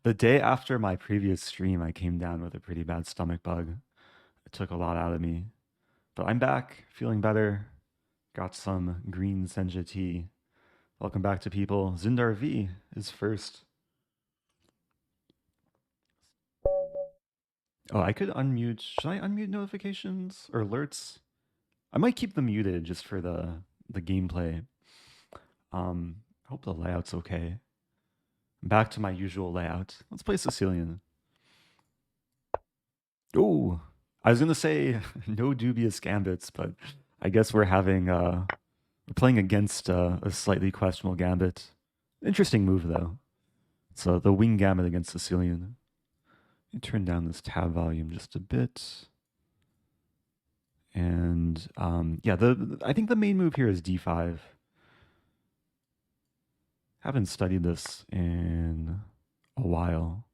The day after my previous stream, I came down with a pretty bad stomach bug. It took a lot out of me. But I'm back, feeling better. Got some green senja tea. Welcome back to people. Zindar V is first. Oh, I could unmute. Should I unmute notifications or alerts? I might keep them muted just for the gameplay. I hope the layout's okay. Back to my usual layout. Let's play Sicilian. Oh, I was gonna say no dubious gambits, but I guess we're playing against a slightly questionable gambit. Interesting move though. So the wing gambit against Sicilian. Let me turn down this tab volume just a bit. And yeah, I think the main move here is d5. Haven't studied this in a while.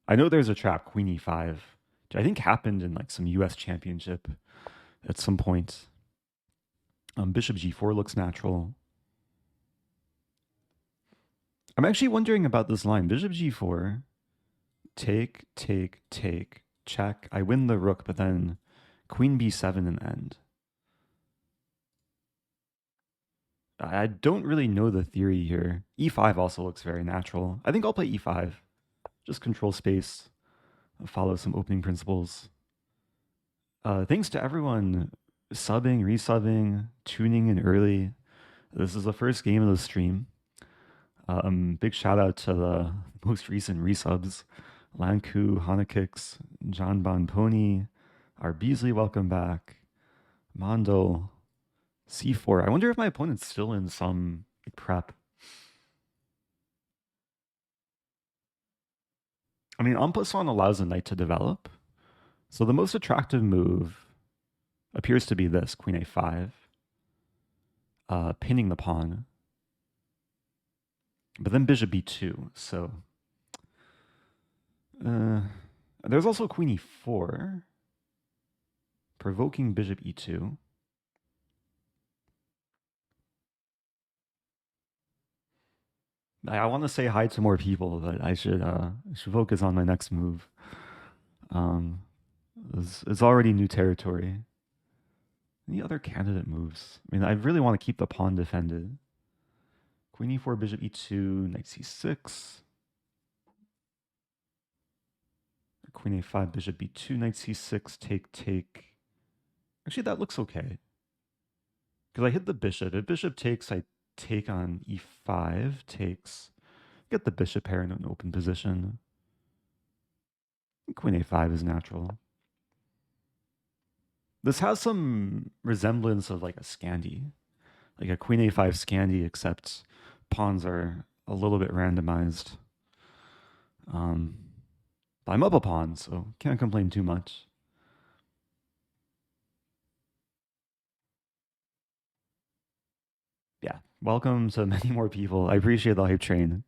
I know there's a trap, Queen e5, which I think happened in like some US championship at some point. Bishop g4 looks natural. I'm actually wondering about this line. Bishop g4, take, take, take, check. I win the rook, but then queen b7 in the end. I don't really know the theory here. e5 also looks very natural. I think I'll play e5. Just control space, follow some opening principles. Thanks to everyone subbing, resubbing, tuning in early. This is the first game of the stream. Big shout out to the most recent resubs. Lanku, Hanakix, John Bon Pony, our Beasley, welcome back. Mondo, C4. I wonder if my opponent's still in some prep. I mean, en passant allows a knight to develop. So the most attractive move appears to be this, queen a5. Pinning the pawn. But then bishop b2, so... there's also queen e4. Provoking bishop e2. I want to say hi to more people, but I should focus on my next move. It's already new territory. Any other candidate moves? I mean, I really want to keep the pawn defended. Queen e4, bishop e2, knight c6. Queen a5, bishop b2, knight c6, take, take. Actually, that looks okay. Because I hit the bishop. If bishop takes, I take on e5, takes. Get the bishop pair in an open position. Queen a5 is natural. This has some resemblance of like a Scandi. Like a queen a5 Scandi, except pawns are a little bit randomized. But I'm up a pawn, so can't complain too much. Yeah, welcome to many more people. I appreciate the hype train.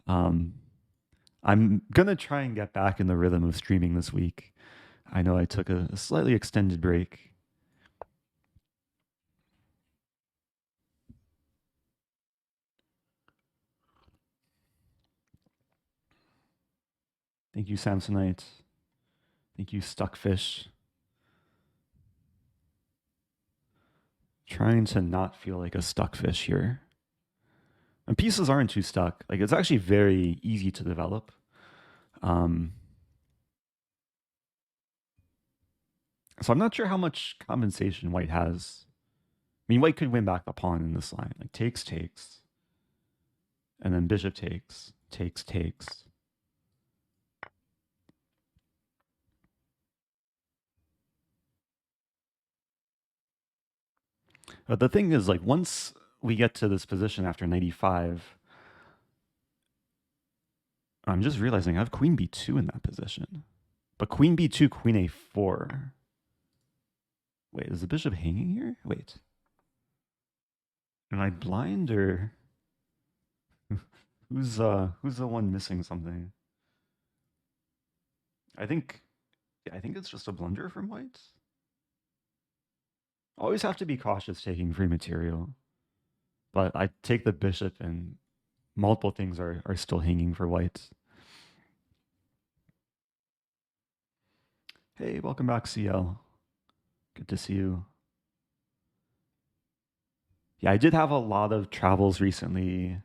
I'm gonna try and get back in the rhythm of streaming this week. I know I took a slightly extended break. Thank you, Samsonite. Thank you, Stuckfish. Trying to not feel like a stuckfish here. And pieces aren't too stuck. Like, it's actually very easy to develop. So I'm not sure how much compensation white has. I mean, white could win back the pawn in this line. Like, takes, takes. And then bishop takes, takes, takes. But the thing is, like, once we get to this position after knight e5, I'm just realizing I have queen b2 in that position. But queen b2, queen a4. Wait, is the bishop hanging here? Wait. Am I blind or who's the one missing something? I think it's just a blunder from white. Always have to be cautious taking free material. But I take the bishop and multiple things are still hanging for white. Hey, welcome back, CL. Good to see you. Yeah, I did have a lot of travels recently.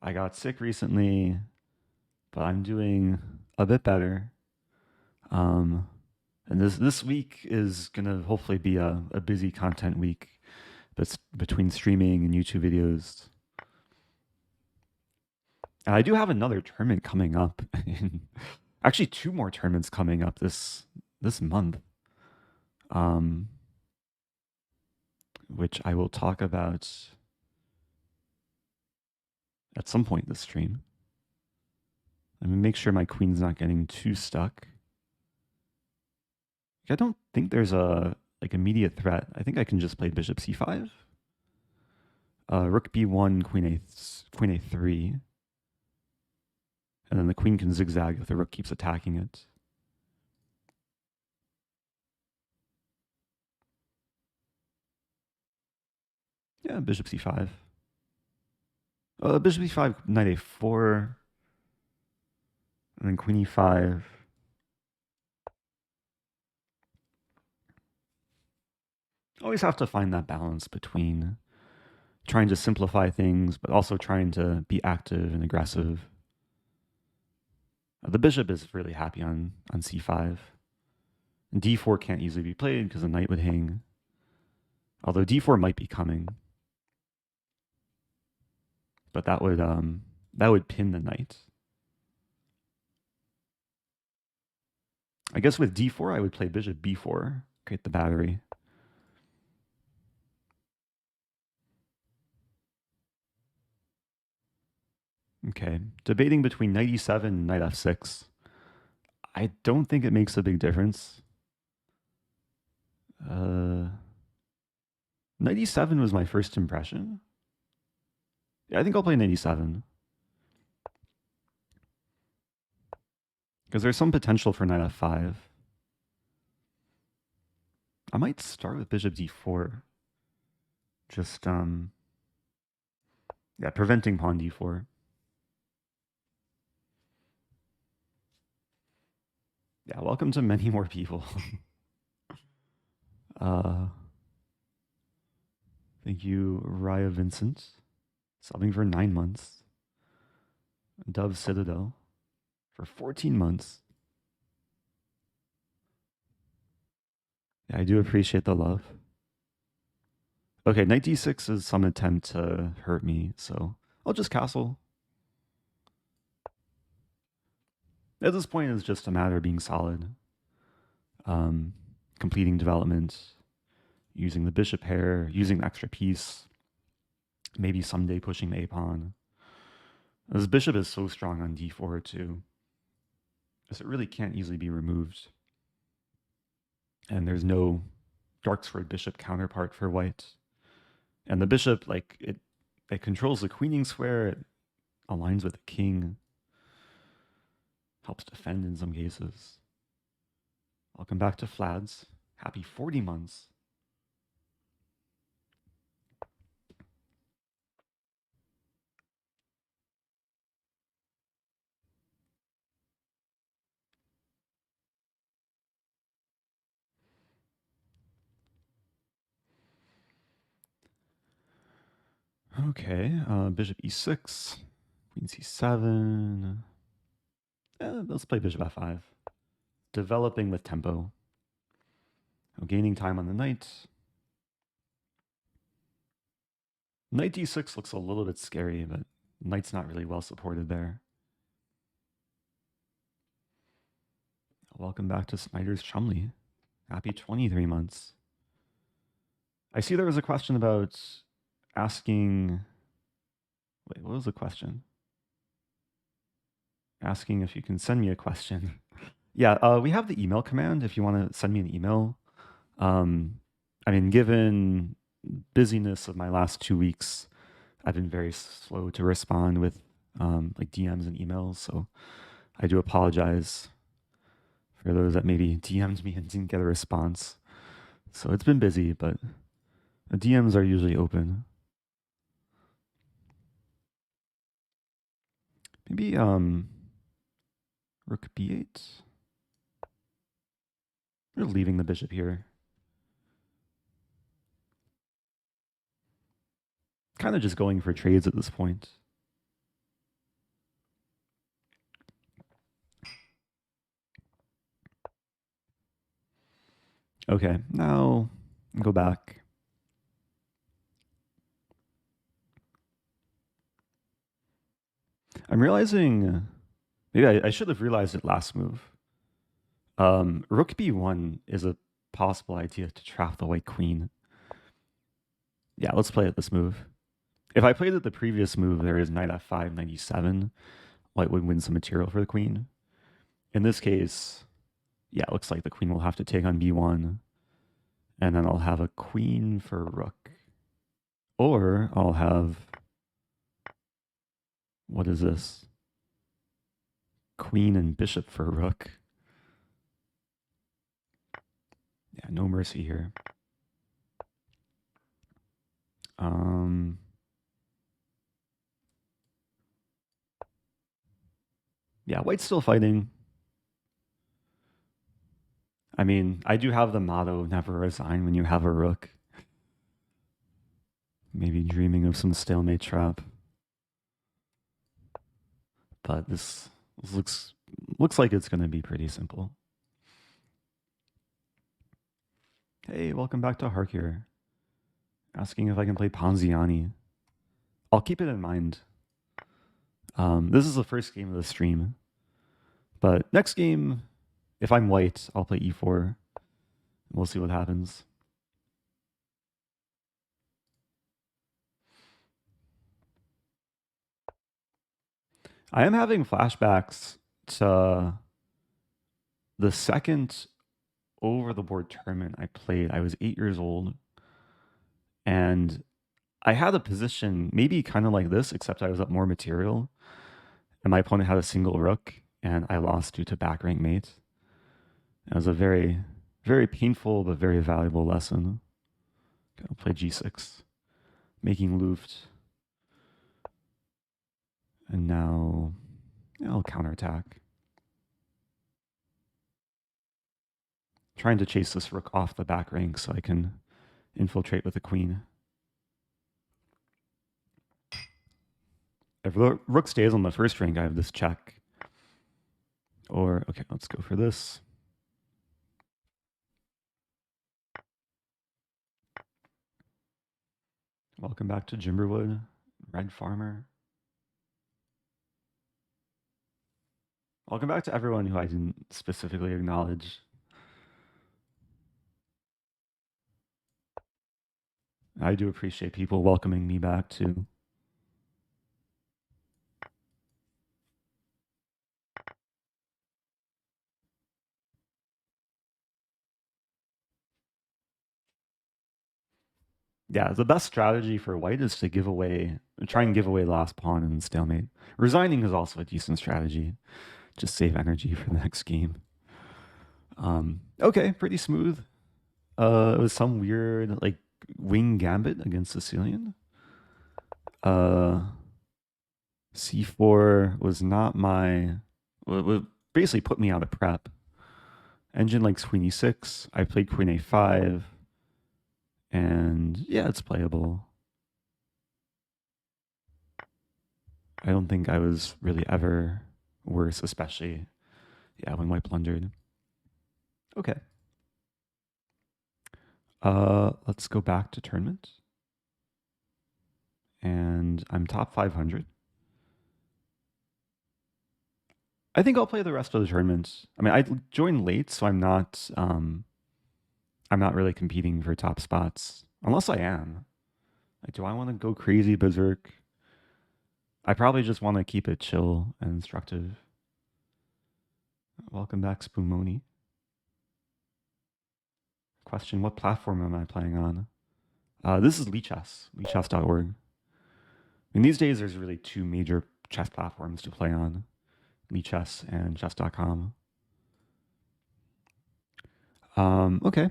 I got sick recently, but I'm doing a bit better. Um, and this week is gonna hopefully be a busy content week, but between streaming and YouTube videos. And I do have another tournament coming up. Actually, two more tournaments coming up this month. Um, which I will talk about at some point this stream. Let me make sure my queen's not getting too stuck. I don't think there's a like immediate threat. I think I can just play bishop c5. Rook b1, queen a3. And then the queen can zigzag if the rook keeps attacking it. Yeah, bishop c5. Bishop e5, knight a4. And then queen e5. Always have to find that balance between trying to simplify things, but also trying to be active and aggressive. The bishop is really happy on c5. And d4 can't easily be played because the knight would hang. Although d4 might be coming. But that would pin the knight. I guess with d4 I would play bishop b4, create the battery. Okay, debating between knight e7 and knight f6. I don't think it makes a big difference. Knight e7 was my first impression. Yeah, I think I'll play knight e7. Because there's some potential for knight f5. I might start with bishop d4. Just, yeah, preventing pawn d4. Yeah, welcome to many more people. Thank you, Raya Vincent. Subbing for 9 months. Dove Citadel for 14 months. Yeah, I do appreciate the love. Okay, knight d6 is some attempt to hurt me, so I'll just castle. At this point, it's just a matter of being solid. Completing development, using the bishop pair, using the extra piece, maybe someday pushing the a-pawn. This bishop is so strong on d4 too, because it really can't easily be removed. And there's no dark sword bishop counterpart for white. And the bishop, like, it controls the queening square, it aligns with the king, helps defend in some cases. Welcome back to Flads. Happy 40 months. Okay, bishop e6, queen c7. Let's play bishop f5. Developing with tempo. Gaining time on the knight. Knight d6 looks a little bit scary, but knight's not really well supported there. Welcome back to Snyder's Chumley. Happy 23 months. I see there was a question about asking... Wait, what was the question? Asking if you can send me a question. Yeah, we have the email command if you want to send me an email. I mean, given busyness of my last 2 weeks, I've been very slow to respond with like DMs and emails. So I do apologize for those that maybe DM'd me and didn't get a response. So it's been busy, but the DMs are usually open. Maybe rook b8. We're leaving the bishop here. Kind of just going for trades at this point. Okay, now go back. I'm realizing, maybe I should have realized it last move. Rook b1 is a possible idea to trap the white queen. Yeah, let's play it this move. If I played it the previous move, there is knight f5, knight e7. White would win some material for the queen. In this case, yeah, it looks like the queen will have to take on b1. And then I'll have a queen for rook. Or I'll have, what is this? Queen and bishop for rook. Yeah, no mercy here. Yeah, white's still fighting. I mean, I do have the motto, never resign when you have a rook. Maybe dreaming of some stalemate trap. But this looks like it's going to be pretty simple. Hey, welcome back to Hark here. Asking if I can play Ponziani. I'll keep it in mind. This is the first game of the stream. But next game, if I'm white, I'll play e4. We'll see what happens. I am having flashbacks to the second over-the-board tournament I played. I was 8 years old. And I had a position maybe kind of like this, except I was up more material. And my opponent had a single rook, and I lost due to back rank mate. It was a very, very painful but very valuable lesson. I'll play g6, making Luft. And now I'll counterattack. Trying to chase this rook off the back rank so I can infiltrate with the queen. If the rook stays on the first rank, I have this check. Or, okay, let's go for this. Welcome back to Jimberwood, Red Farmer. Welcome back to everyone who I didn't specifically acknowledge. I do appreciate people welcoming me back too. Yeah, the best strategy for white is to try and give away last pawn in stalemate. Resigning is also a decent strategy. Just save energy for the next game. Okay, pretty smooth. It was some weird like wing gambit against Sicilian. C4 was not my. It basically put me out of prep. Engine likes queen e6. I played queen a5. And yeah, it's playable. I don't think I was really ever worse, especially, yeah, when white blundered. Okay. Let's go back to tournament. And I'm top 500. I think I'll play the rest of the tournament. I mean, I joined late, so I'm not really competing for top spots. Unless I am. Like, do I want to go crazy berserk? I probably just want to keep it chill and instructive. Welcome back, Spoonmoni. Question, what platform am I playing on? This is Lichess, lichess.org. I mean, these days there's really two major chess platforms to play on, Lichess and chess.com. Okay,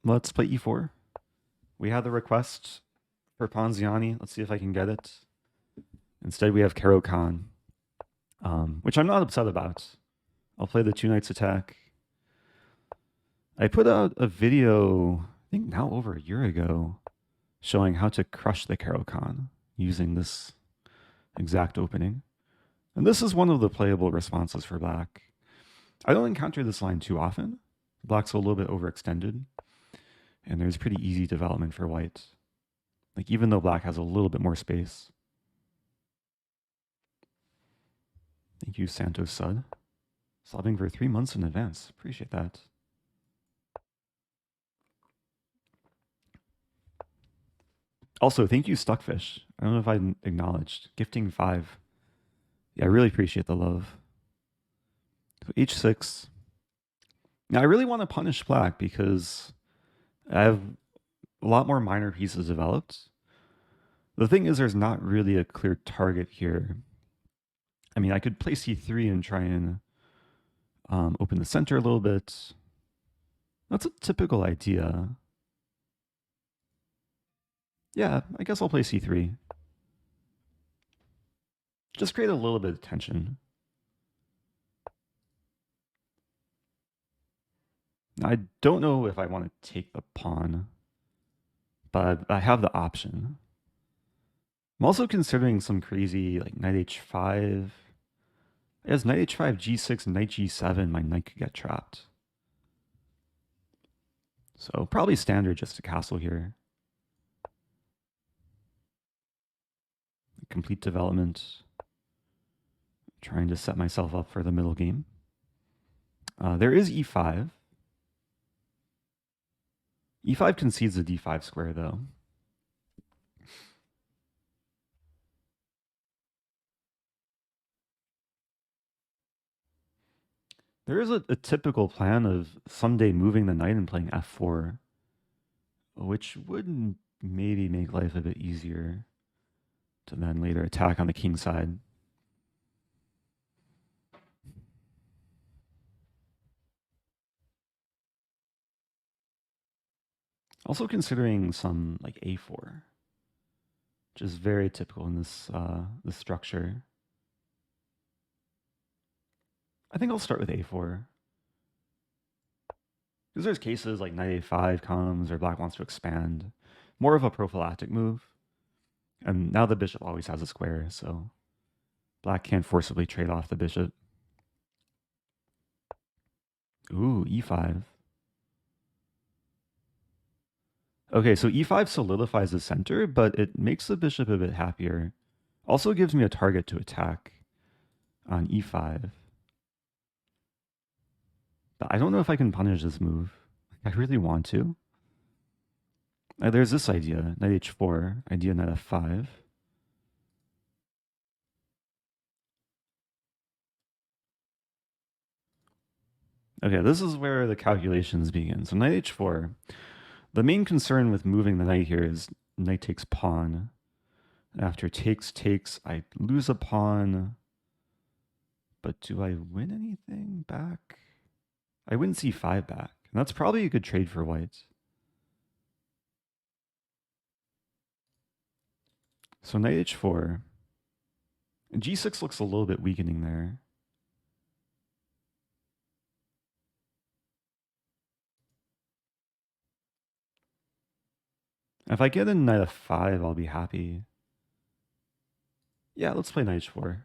let's play e4. We have the request for Ponziani. Let's see if I can get it. Instead, we have Caro-Kann, which I'm not upset about. I'll play the 2 knights attack. I put out a video, I think now over a year ago, showing how to crush the Caro-Kann using this exact opening. And this is one of the playable responses for black. I don't encounter this line too often. Black's a little bit overextended, and there's pretty easy development for white. Like, even though black has a little bit more space. Thank you, Santos Sud. Subbing for 3 months in advance. Appreciate that. Also, thank you, Stuckfish. I don't know if I acknowledged. Gifting 5. Yeah, I really appreciate the love. So H6. Now, I really want to punish black because I have a lot more minor pieces developed. The thing is, there's not really a clear target here. I mean, I could play C3 and try and open the center a little bit. That's a typical idea. Yeah, I guess I'll play C3. Just create a little bit of tension. I don't know if I want to take the pawn, but I have the option. I'm also considering some crazy, like, knight h5. As knight h5, g6, knight g7, my knight could get trapped. So probably standard just to castle here. Complete development. Trying to set myself up for the middle game. There is e5. e5 concedes the d5 square, though. There is a typical plan of someday moving the knight and playing f4, which would maybe make life a bit easier to then later attack on the king side. Also considering some like a4, which is very typical in this structure. I think I'll start with a4. Because there's cases like knight a5 comes or black wants to expand. More of a prophylactic move. And now the bishop always has a square, so black can't forcibly trade off the bishop. Ooh, e5. Okay, so e5 solidifies the center, but it makes the bishop a bit happier. Also gives me a target to attack on e5. But I don't know if I can punish this move. I really want to. There's this idea, knight h4, idea knight f5. Okay, this is where the calculations begin. So knight h4. The main concern with moving the knight here is knight takes pawn. After takes, I lose a pawn. But do I win anything back? I win c5 back. And that's probably a good trade for white. So knight h4. And g6 looks a little bit weakening there. If I get in knight f5, I'll be happy. Yeah, let's play knight h4.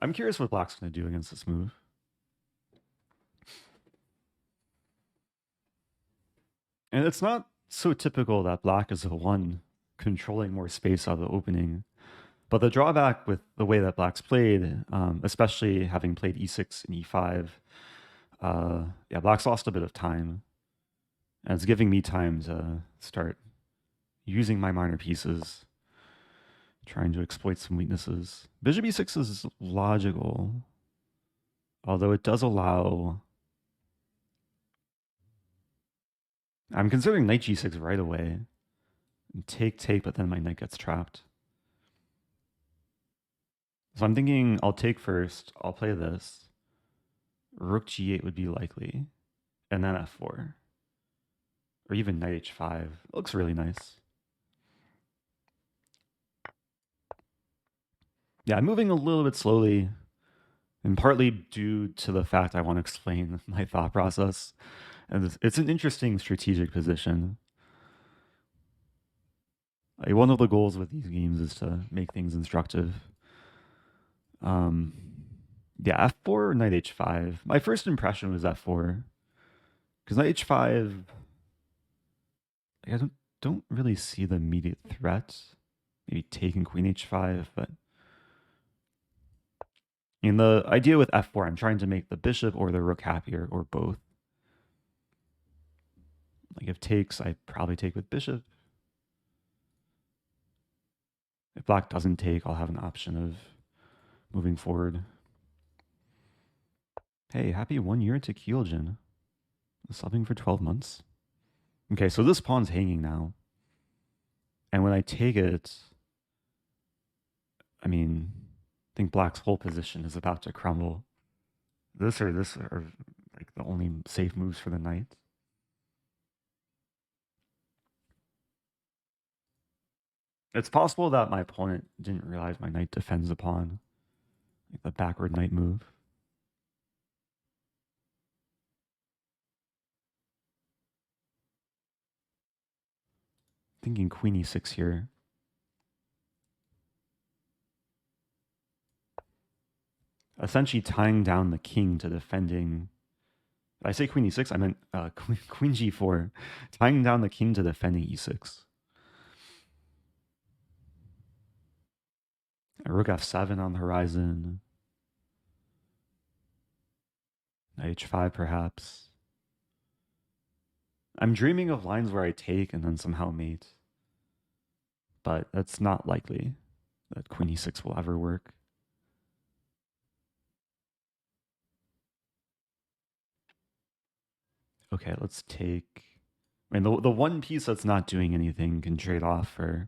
I'm curious what black's going to do against this move. And it's not so typical that black is the one controlling more space out of the opening. But the drawback with the way that black's played, especially having played e6 and e5, yeah, black's lost a bit of time. And it's giving me time to start using my minor pieces, trying to exploit some weaknesses. Bishop e6 is logical, although it does allow... I'm considering knight g6 right away. Take, but then my knight gets trapped. So I'm thinking I'll take first, I'll play this. Rook g8 would be likely. And then f4. Or even knight h5. It looks really nice. Yeah, I'm moving a little bit slowly, and partly due to the fact I want to explain my thought process. And it's an interesting strategic position. Like, one of the goals with these games is to make things instructive. Um, yeah, f4 or knight h5. My first impression was f4 because knight h5. Like, I don't really see the immediate threat. Maybe taking queen h5, but in the idea with f4, I'm trying to make the bishop or the rook happier, or both. Like if takes, I probably take with bishop. If black doesn't take, I'll have an option of moving forward. Hey, happy 1 year to Kyojin. Subbing for 12 months. Okay, so this pawn's hanging now. And when I take it, I mean, I think black's whole position is about to crumble. This are like the only safe moves for the knight. It's possible that my opponent didn't realize my knight defends the pawn. Like the backward knight move. Thinking queen e6 here. Essentially tying down the king to defending. Did I say queen e6? I meant queen g4. Tying down the king to defending e6. Rook f7 on the horizon. Knight h5 perhaps. I'm dreaming of lines where I take and then somehow mate. But that's not likely that queen e6 will ever work. Okay, let's take... I mean, the one piece that's not doing anything can trade off for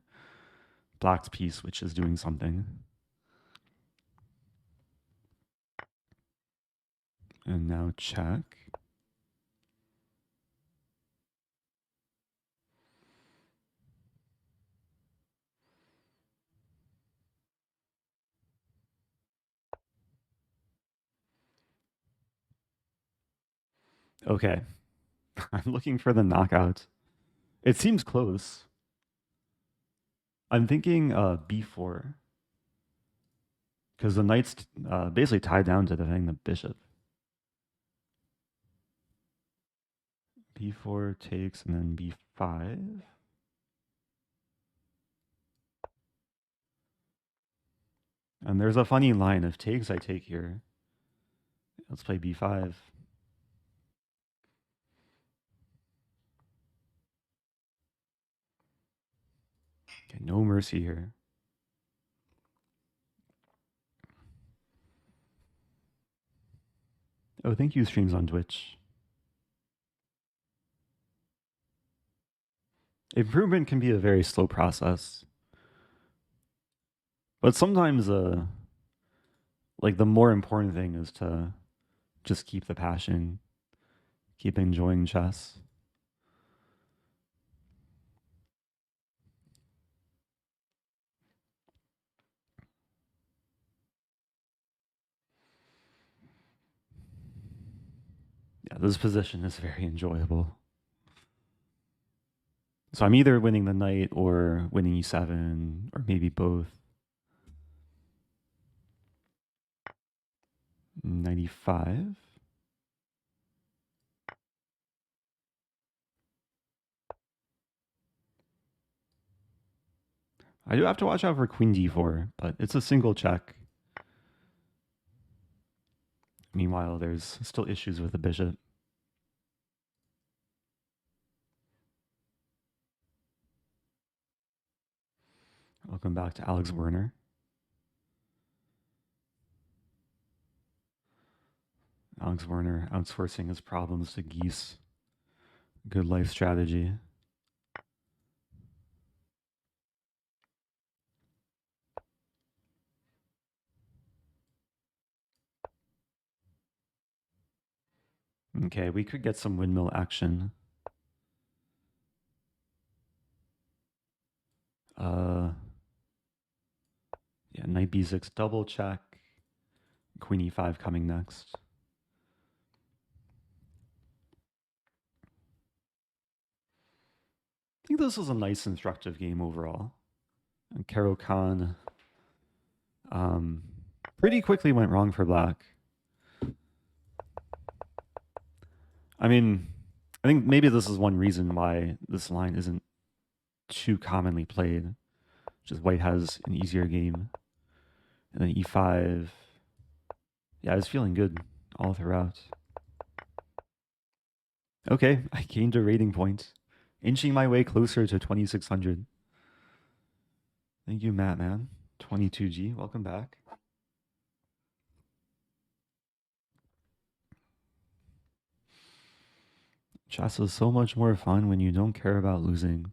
black's piece, which is doing something. And now check. Okay. I'm looking for the knockout. It seems close. I'm thinking b4. Because the knight's basically tied down to defending the bishop. b4 takes and then b5. And there's a funny line. If takes, I take here. Let's play b5. Okay, no mercy here. Oh, thank you, streams on Twitch. Improvement can be a very slow process. But sometimes, like, the more important thing is to just keep the passion, keep enjoying chess. Yeah, this position is very enjoyable. So I'm either winning the knight or winning e7, or maybe both. 95. I do have to watch out for queen d4, but it's a single check. Meanwhile, there's still issues with the bishop. Welcome back to Alex Werner. Alex Werner outsourcing his problems to geese. Good life strategy. Okay, we could get some windmill action. Yeah, knight b6 double check. Queen e5 coming next. I think this was a nice instructive game overall. And Caro-Kann pretty quickly went wrong for black. I mean, I think maybe this is one reason why this line isn't too commonly played. Just white has an easier game. And then e5. Yeah, I was feeling good all throughout. Okay, I gained a rating point, inching my way closer to 2600. Thank you, Matt, man. 22G, welcome back. Chess is so much more fun when you don't care about losing.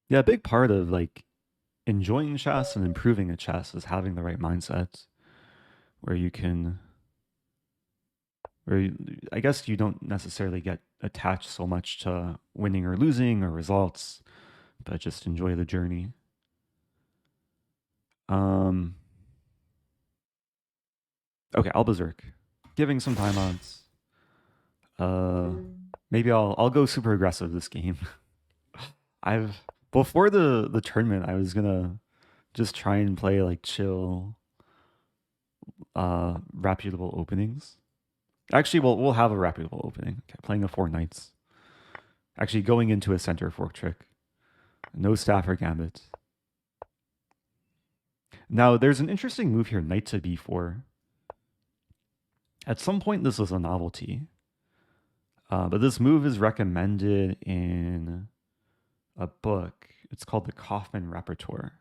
Yeah, a big part of like enjoying chess and improving at chess is having the right mindset where you can, I guess you don't necessarily get attached so much to winning or losing or results, but just enjoy the journey. Okay, I'll berserk. Giving some timeouts. Maybe I'll go super aggressive this game. Before the tournament, I was gonna just try and play like chill, reputable openings. Actually, we'll have a reputable opening. Okay, playing a 4 knights. Actually, going into a center fork trick. No Stafford Gambit. Now, there's an interesting move here, knight to b4. At some point, this was a novelty. But this move is recommended in a book. It's called the Kaufmann Repertoire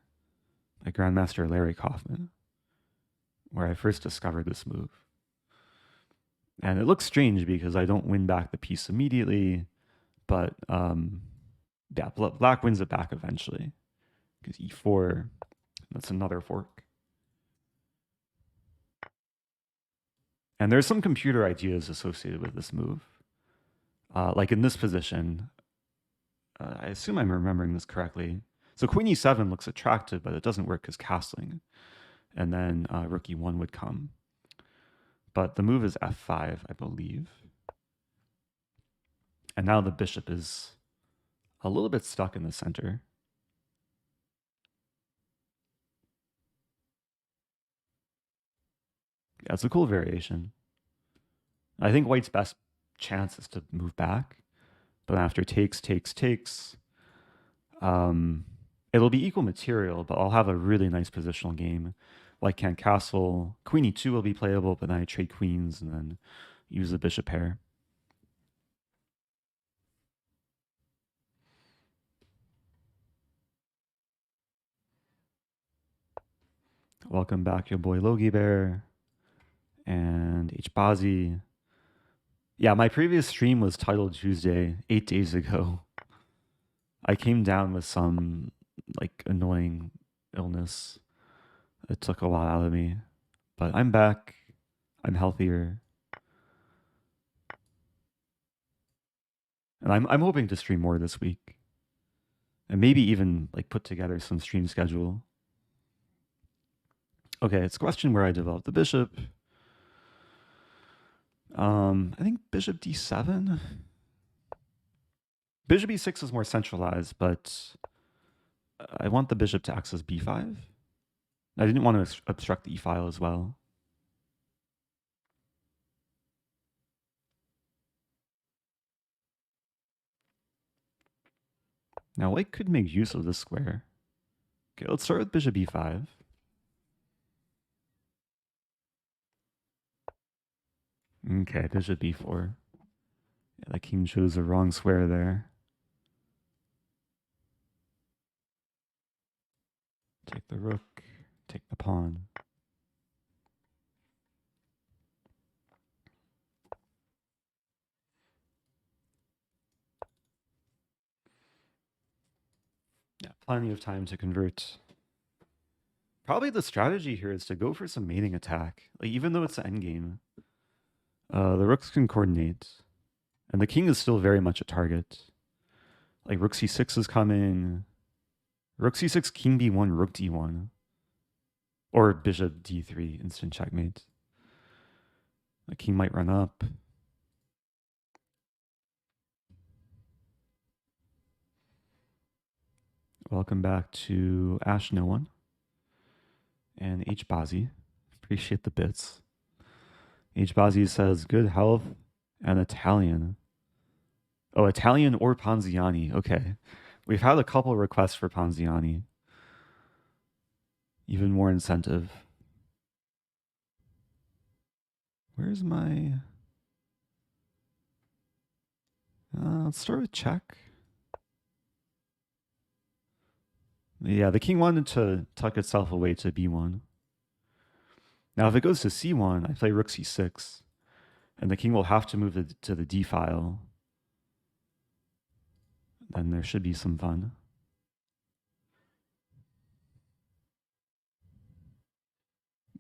by Grandmaster Larry Kaufmann, where I first discovered this move. And it looks strange because I don't win back the piece immediately, but yeah, black wins it back eventually. Because e4, that's another fork. And there's some computer ideas associated with this move. Like in this position, I assume I'm remembering this correctly. So queen e7 looks attractive, but it doesn't work because castling. And then rook e1 would come. But the move is f5, I believe. And now the bishop is a little bit stuck in the center. Yeah, it's a cool variation. I think white's best chance is to move back. But after takes, it'll be equal material, but I'll have a really nice positional game. White can't castle. Queen e2 will be playable, but then I trade queens and then use the bishop pair. Welcome back, your boy Logie Bear and Hbazi. Yeah, my previous stream was titled Tuesday 8 days ago. I came down with some like annoying illness. It took a while out of me, but I'm back. I'm healthier. And I'm hoping to stream more this week. And maybe even like put together some stream schedule. Okay, it's a question where I developed the bishop. I think bishop d7. Bishop e6 is more centralized, but I want the bishop to access b5. I didn't want to obstruct the e file as well. Now white could make use of this square. Okay, let's start with bishop e5. Okay, bishop b4. Yeah, the king chose the wrong square there. Take the rook, take the pawn. Yeah, plenty of time to convert. Probably the strategy here is to go for some mating attack. Like even though it's the endgame, the rooks can coordinate, and the king is still very much a target. Like rook c6 is coming. Rook c6, king b1, rook d1, or bishop d3, instant checkmate. The king might run up. Welcome back to Ash No One and H Bazi. Appreciate the bits. H Bazi says good health and Italian. Oh, Italian or Ponziani. Okay. We've had a couple requests for Ponziani. Even more incentive. Where's my... let's start with check. Yeah, the king wanted to tuck itself away to b1. Now, if it goes to c1, I play rook c6, and the king will have to move to the d file. Then there should be some fun.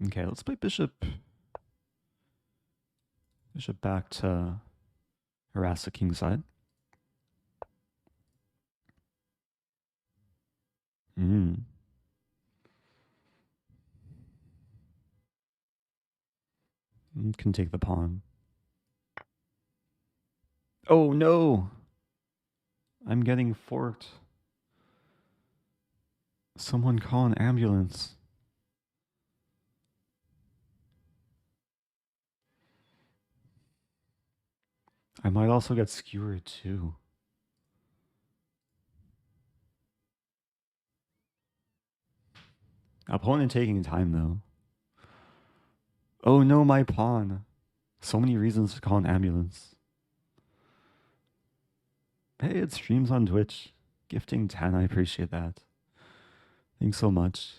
Okay, let's play bishop back to harass the king side. Can take the pawn. Oh no! I'm getting forked. Someone call an ambulance. I might also get skewered too. Opponent taking time though. Oh no, my pawn. So many reasons to call an ambulance. Hey, it streams on Twitch. Gifting 10, I appreciate that. Thanks so much.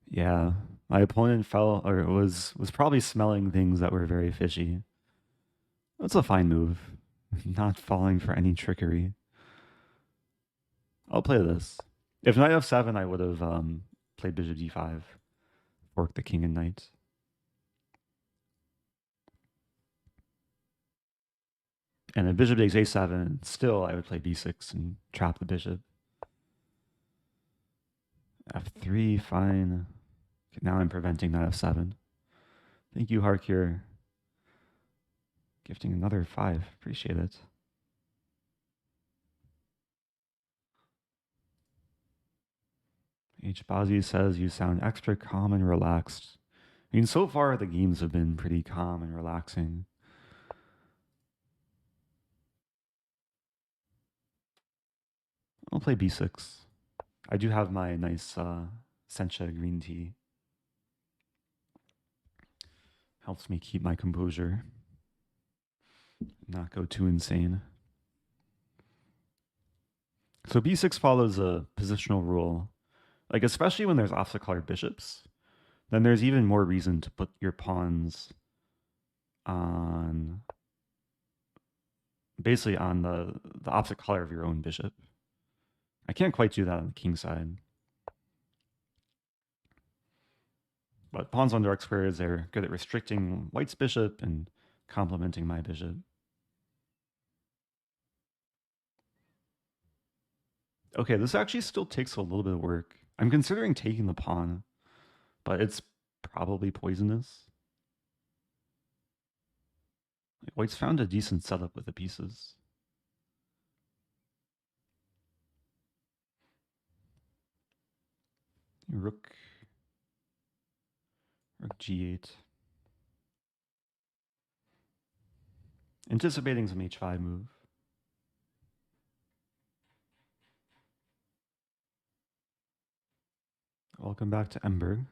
Yeah, my opponent fell or was probably smelling things that were very fishy. That's a fine move. Not falling for any trickery. I'll play this. If knight f7, I would have played bishop d5. Fork the king and knight. And if bishop takes a7, still I would play b6 and trap the bishop. f3, fine. Now I'm preventing knight f7. Thank you, Harkir. Gifting another 5. Appreciate it. H. Bazi says you sound extra calm and relaxed. I mean, so far the games have been pretty calm and relaxing. I'll play b6. I do have my nice sencha green tea. Helps me keep my composure. Not go too insane. So b6 follows a positional rule. Like, especially when there's opposite color bishops, then there's even more reason to put your pawns on... basically on the opposite color of your own bishop. I can't quite do that on the king side. But pawns on dark squares, they're good at restricting white's bishop and complementing my bishop. Okay, this actually still takes a little bit of work. I'm considering taking the pawn, but it's probably poisonous. White's found a decent setup with the pieces. Rook g8. Anticipating some h5 move. Welcome back to Ember.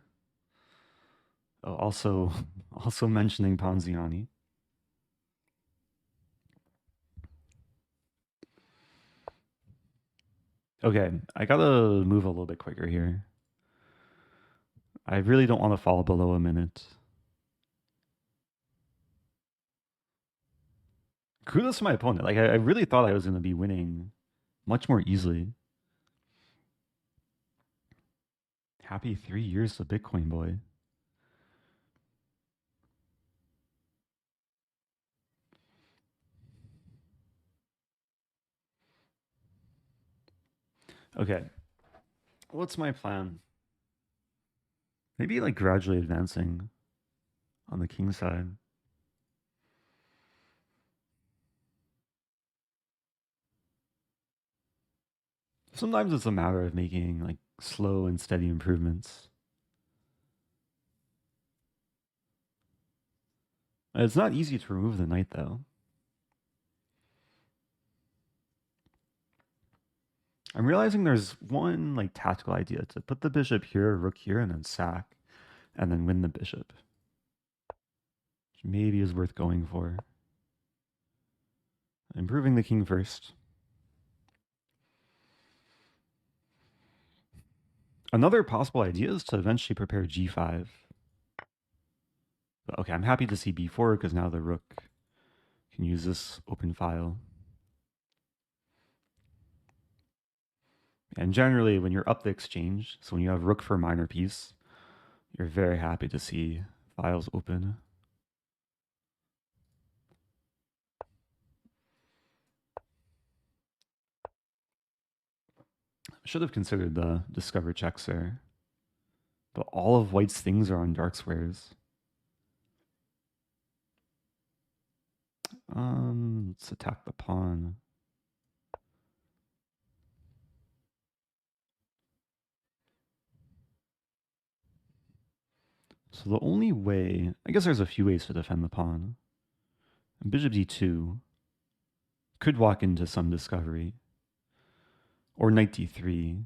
Oh, also mentioning Ponziani. Okay, I gotta move a little bit quicker here. I really don't want to fall below a minute. Kudos to my opponent. Like, I really thought I was going to be winning much more easily. Happy 3 years to Bitcoin boy. Okay. What's my plan? Maybe like gradually advancing on the king side. Sometimes it's a matter of making like slow and steady improvements. It's not easy to remove the knight though. I'm realizing there's one like tactical idea to put the bishop here, rook here, and then sack, and then win the bishop. Which maybe is worth going for. Improving the king first. Another possible idea is to eventually prepare g5. But okay, I'm happy to see b4 because now the rook can use this open file. And generally, when you're up the exchange, so when you have rook for a minor piece, you're very happy to see files open. Should have considered the discover checks there. But all of white's things are on dark squares. Let's attack the pawn. So the only way, I guess there's a few ways to defend the pawn. Bishop d2 could walk into some discovery. Or knight d3,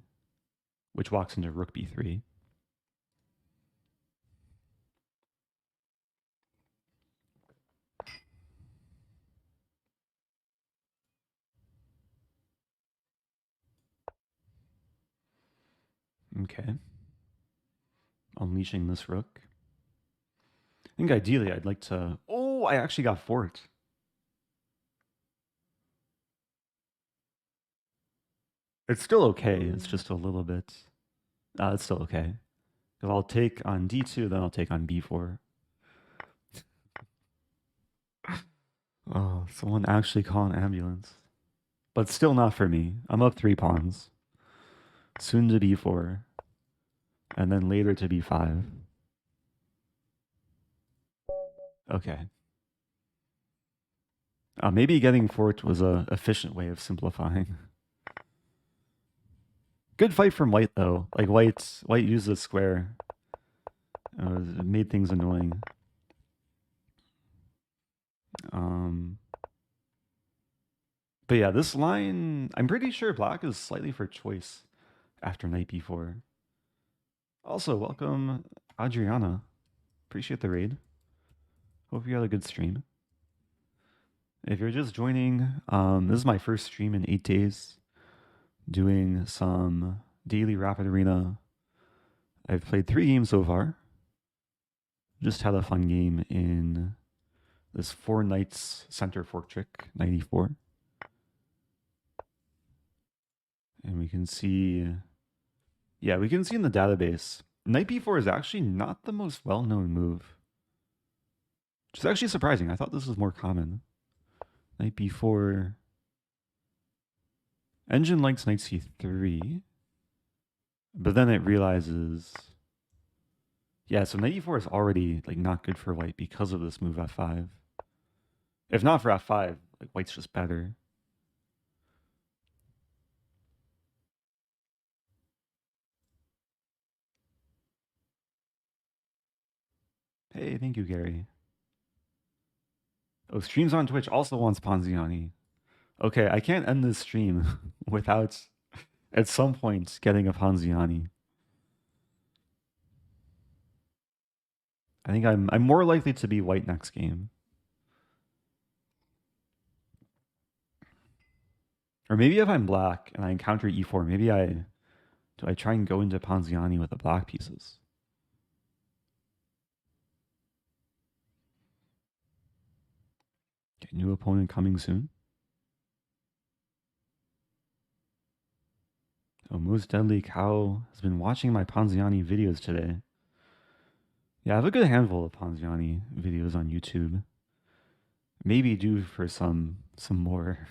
which walks into rook b3. Okay. Unleashing this rook. I think ideally I'd like to... Oh, I actually got fort. It's still okay. It's just a little bit... it's still okay. Because I'll take on d2, then I'll take on b4. Oh, someone actually call an ambulance. But still not for me. I'm up 3 pawns. Soon to b4. And then later to b5. Okay. Maybe getting fort was a efficient way of simplifying. Good fight from white though. Like white used the square. It made things annoying. But yeah, this line, I'm pretty sure black is slightly for choice after knight b4. Also, welcome Adriana. Appreciate the raid. Hope you had a good stream. If you're just joining, this is my first stream in 8 days. Doing some daily Rapid Arena. I've played 3 games so far. Just had a fun game in this 4 knights center fork trick, 94. And we can see, yeah, we can see in the database, knight b4 is actually not the most well-known move. Which is actually surprising. I thought this was more common. Knight b4. Engine likes knight c3. But then it realizes, yeah, so knight e4 is already like not good for white because of this move f5. If not for f5, like white's just better. Hey, thank you, Gary. Oh, streams on Twitch also wants Ponziani. Okay, I can't end this stream without at some point getting a Ponziani. I think I'm more likely to be white next game. Or maybe if I'm black and I encounter e4, maybe I try and go into Ponziani with the black pieces. Okay, new opponent coming soon. Oh, Most Deadly Cow has been watching my Ponziani videos today. Yeah, I have a good handful of Ponziani videos on YouTube. Maybe due for some more.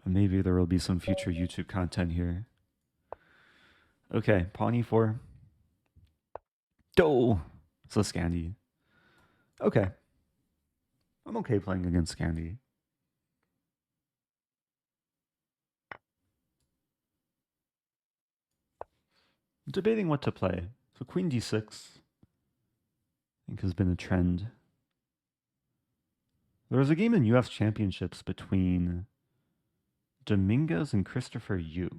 Maybe there will be some future YouTube content here. Okay, pawn e4. Oh, so Scandi. Okay. I'm okay playing against Scandi. Debating what to play. So queen d6, I think, has been a trend. There was a game in UF Championships between Dominguez and Christopher Yu.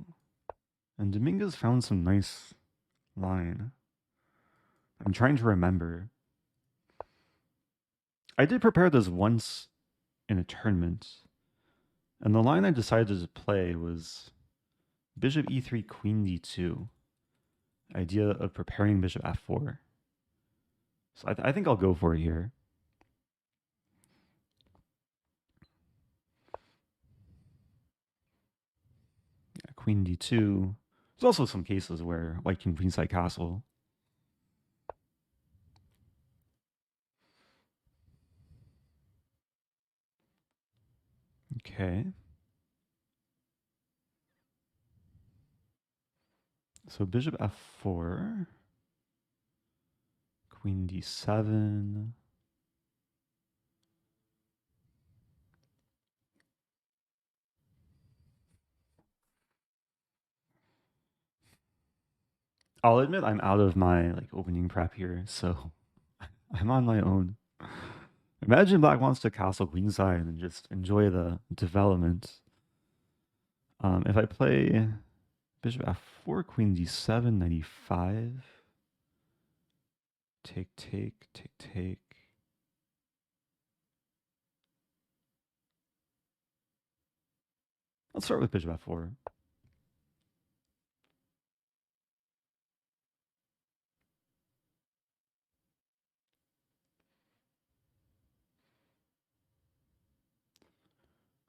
And Dominguez found some nice line. I'm trying to remember. I did prepare this once in a tournament. And the line I decided to play was bishop e3, queen d2. Idea of preparing bishop f4. So I think I'll go for it here. Yeah, queen d2. There's also some cases where white can queenside castle. Okay. So bishop f4. Queen d7. I'll admit I'm out of my opening prep here, so I'm on my own. Imagine black wants to castle queenside and just enjoy the development. If I play bishop f4, queen d7, knight e5, take, take, take, take. Let's start with bishop f4.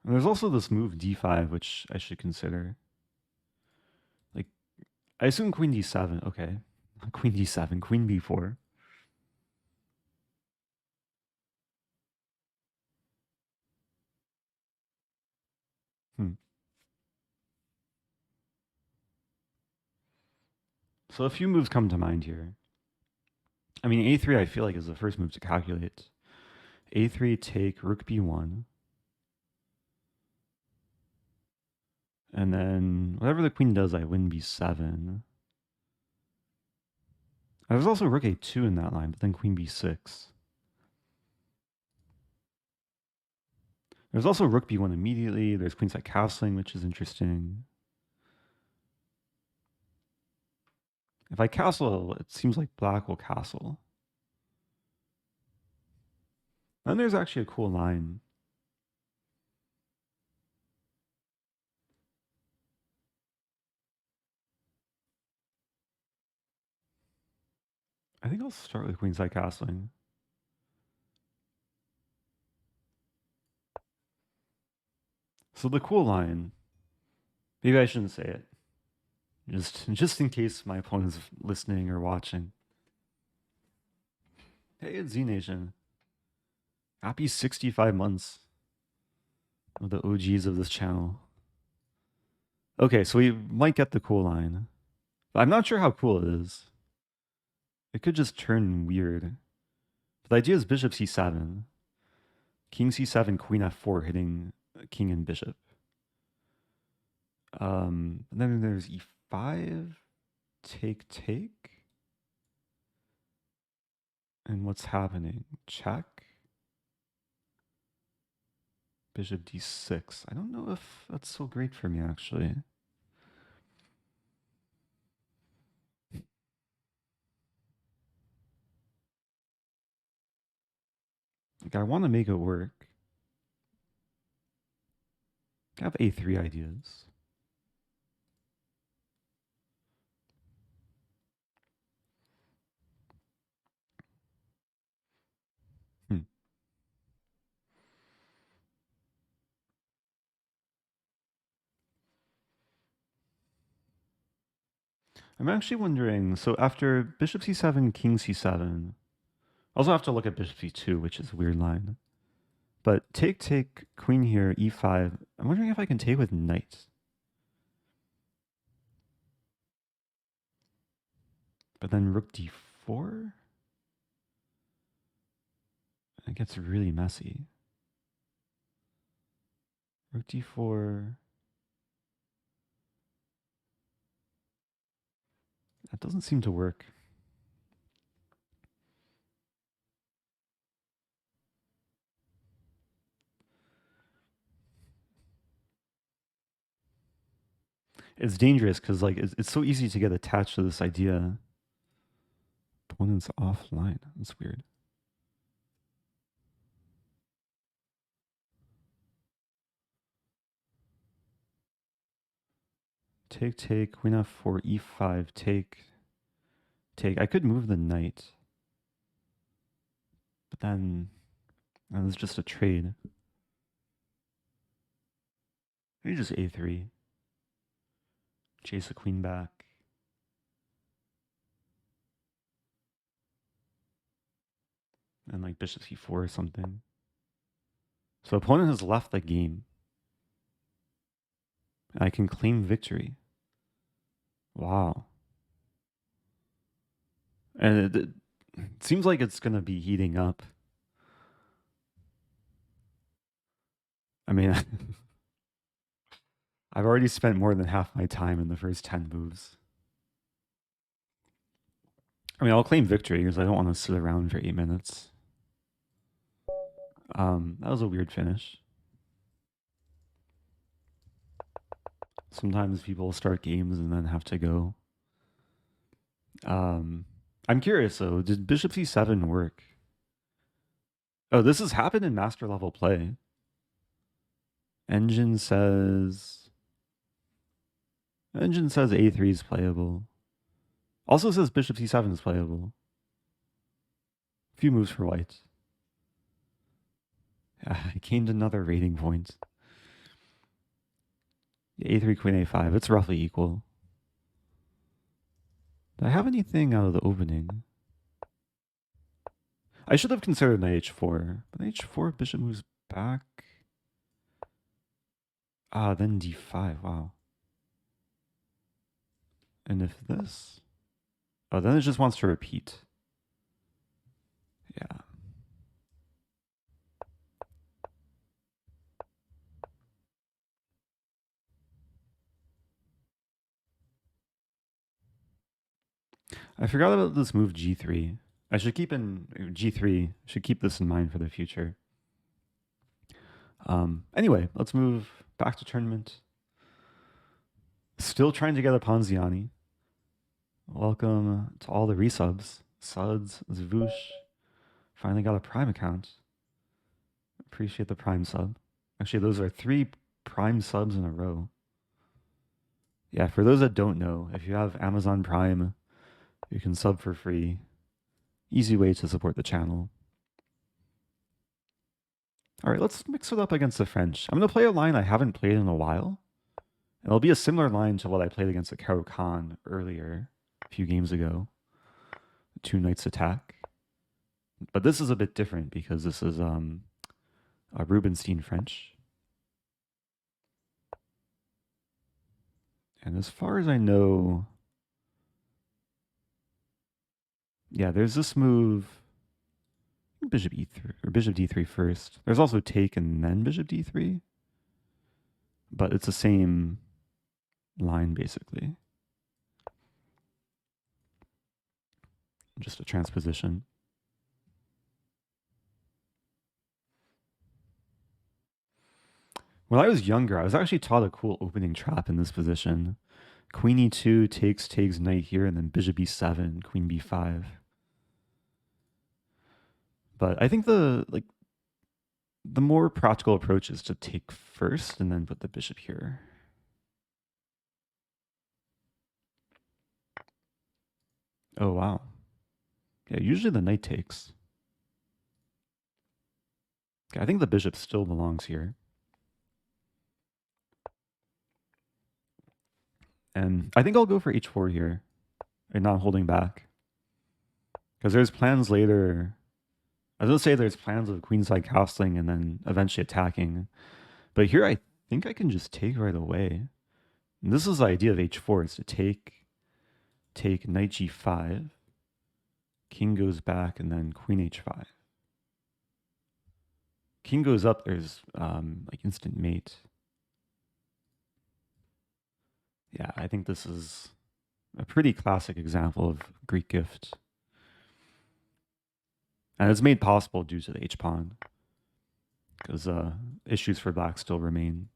And there's also this move d5, which I should consider. I assume queen d7. Okay. Queen d7, queen b4. So a few moves come to mind here. I mean, a3 I feel like is the first move to calculate. a3 take, rook b1. And then whatever the queen does, I win b7. There's also rook a2 in that line, but then queen b6. There's also rook b1 immediately. There's queenside castling, which is interesting. If I castle, it seems like black will castle. Then there's actually a cool line. I think I'll start with queenside castling. So the cool line, maybe I shouldn't say it. Just in case my opponent's listening or watching. Hey, it's Z Nation. Happy 65 months of the OGs of this channel. Okay, so we might get the cool line. But I'm not sure how cool it is. It could just turn weird. But the idea is bishop c7. King c7, queen f4, hitting king and bishop. And then there's e5, take, take. And what's happening? Check. Bishop d6. I don't know if that's so great for me, actually. I want to make it work. I have a3 ideas. I'm actually wondering, so after bishop c7, king c7, I also have to look at bishop c2, which is a weird line. But take, take, queen here, e5. I'm wondering if I can take with knight. But then rook d4? It gets really messy. Rook d4. That doesn't seem to work. It's dangerous because like it's so easy to get attached to this idea. Opponent's offline. That's weird. Take, take, queen f4, e5, take, take. I could move the knight. But then it's just a trade. Maybe just a3. Chase the queen back. And like bishop c4 or something. So opponent has left the game. I can claim victory. Wow. And it seems like it's going to be heating up. I mean, I've already spent more than half my time in the first 10 moves. I mean, I'll claim victory because I don't want to sit around for 8 minutes. That was a weird finish. Sometimes people start games and then have to go. I'm curious though, did bishop c7 work? Oh, this has happened in master level play. Engine says a3 is playable. Also says bishop c7 is playable. A few moves for white. I gained another rating point. a3, queen a5. It's roughly equal. Did I have anything out of the opening? I should have considered knight h4. But knight h4, bishop moves back. Then d5. Wow. And if this... Oh, then it just wants to repeat. Yeah. I forgot about this move g3. I should keep in g3. Should keep this in mind for the future. Anyway, let's move back to tournament. Still trying to get a Ponziani. Welcome to all the resubs. Suds, Zvoosh. Finally got a Prime account. Appreciate the Prime sub. Actually, those are 3 Prime subs in a row. Yeah, for those that don't know, if you have Amazon Prime, you can sub for free. Easy way to support the channel. All right, let's mix it up against the French. I'm going to play a line I haven't played in a while. It'll be a similar line to what I played against the Caro-Kann earlier, a few games ago. 2 Knights Attack. But this is a bit different because this is a Rubinstein French. And as far as I know, yeah, there's this move, bishop e3 or bishop d3 first. There's also take and then bishop d3, but it's the same line basically. Just a transposition. When I was younger, I was actually taught a cool opening trap in this position. Queen e2 takes knight here, and then bishop e7, queen b5. But I think the more practical approach is to take first and then put the bishop here. Oh, wow. Yeah, usually the knight takes. Okay, I think the bishop still belongs here. And I think I'll go for h4 here and not holding back. Because there's plans later. I was going to say there's plans of queenside castling and then eventually attacking. But here I think I can just take right away. And this is the idea of h4, is to take knight g5. King goes back and then queen h5. King goes up, there's like instant mate. Yeah, I think this is A pretty classic example of Greek gift. And it's made possible due to the H-pawn, because issues for black still remain.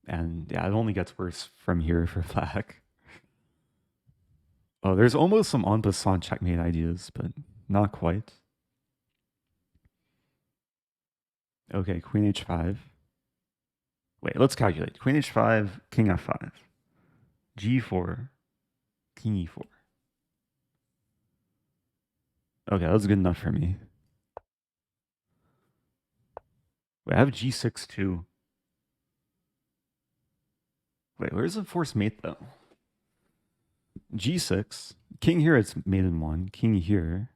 And yeah, it only gets worse from here for black. Oh, there's almost some en passant checkmate ideas, but not quite. Okay, queen h5. Wait, let's calculate. Queen h5, king f5, g4, king e4. Okay, that's good enough for me. Wait, I have g6 too. Wait, where's the forced mate though? g6. King here, it's mate in 1. King here,